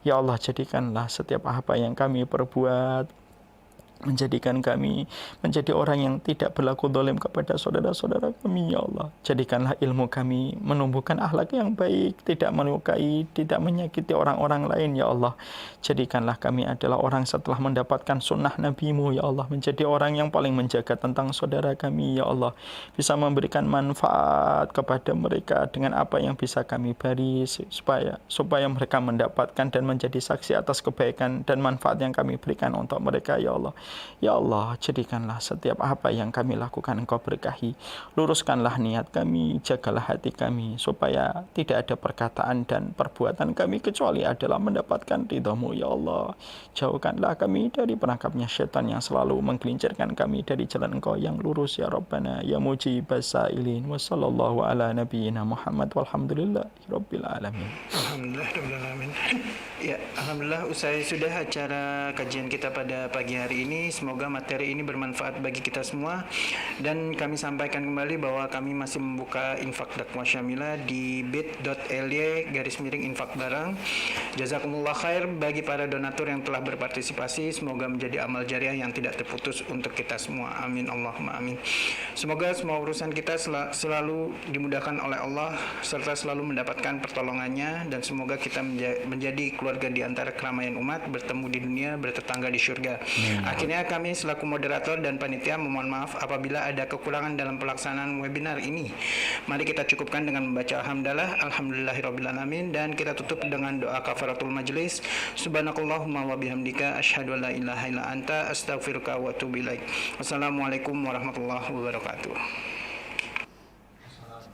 Ya Allah, jadikanlah setiap apa yang kami perbuat menjadikan kami menjadi orang yang tidak berlaku zalim kepada saudara-saudara kami, ya Allah. Jadikanlah ilmu kami menumbuhkan akhlak yang baik, tidak melukai, tidak menyakiti orang-orang lain, ya Allah. Jadikanlah kami adalah orang setelah mendapatkan sunnah Nabi-Mu, ya Allah, menjadi orang yang paling menjaga tentang saudara kami, ya Allah. Bisa memberikan manfaat kepada mereka dengan apa yang bisa kami beri, supaya mereka mendapatkan dan menjadi saksi atas kebaikan dan manfaat yang kami berikan untuk mereka, ya Allah. Ya Allah, jadikanlah setiap apa yang kami lakukan Engkau berkahi. Luruskanlah niat kami, jagalah hati kami, supaya tidak ada perkataan dan perbuatan kami kecuali adalah mendapatkan ridha-Mu, ya Allah. Jauhkanlah kami dari perangkapnya syaitan yang selalu menggelincirkan kami dari jalan Engkau yang lurus, ya Rabbana, ya Mujibas Sa'ilin. Wa sallallahu ala nabiyyina Muhammad walhamdulillahi rabbil alamin. Alhamdulillah rabbil alamin. Ya, alhamdulillah usai sudah acara kajian kita pada pagi hari ini. Semoga materi ini bermanfaat bagi kita semua, dan kami sampaikan kembali bahwa kami masih membuka infak dakwah syamilah di bit.ly/infak barang. Jazakumullah khair bagi para donatur yang telah berpartisipasi. Semoga menjadi amal jariah yang tidak terputus untuk kita semua. Amin Allahumma amin. Semoga semua urusan kita selalu dimudahkan oleh Allah serta selalu mendapatkan pertolongannya, dan semoga kita menjadi keluarga di antara keramaian umat, bertemu di dunia, bertetangga di surga. Akhirnya kami selaku moderator dan panitia memohon maaf apabila ada kekurangan dalam pelaksanaan webinar ini. Mari kita cukupkan dengan membaca alhamdulillahirabbil alamin, dan kita tutup dengan doa kafaratul majlis. Subhanakallahumma wa bihamdika asyhadu an la ilaha illa anta astaghfiruka wa atubu ilaik. Wassalamualaikum warahmatullahi wabarakatuh.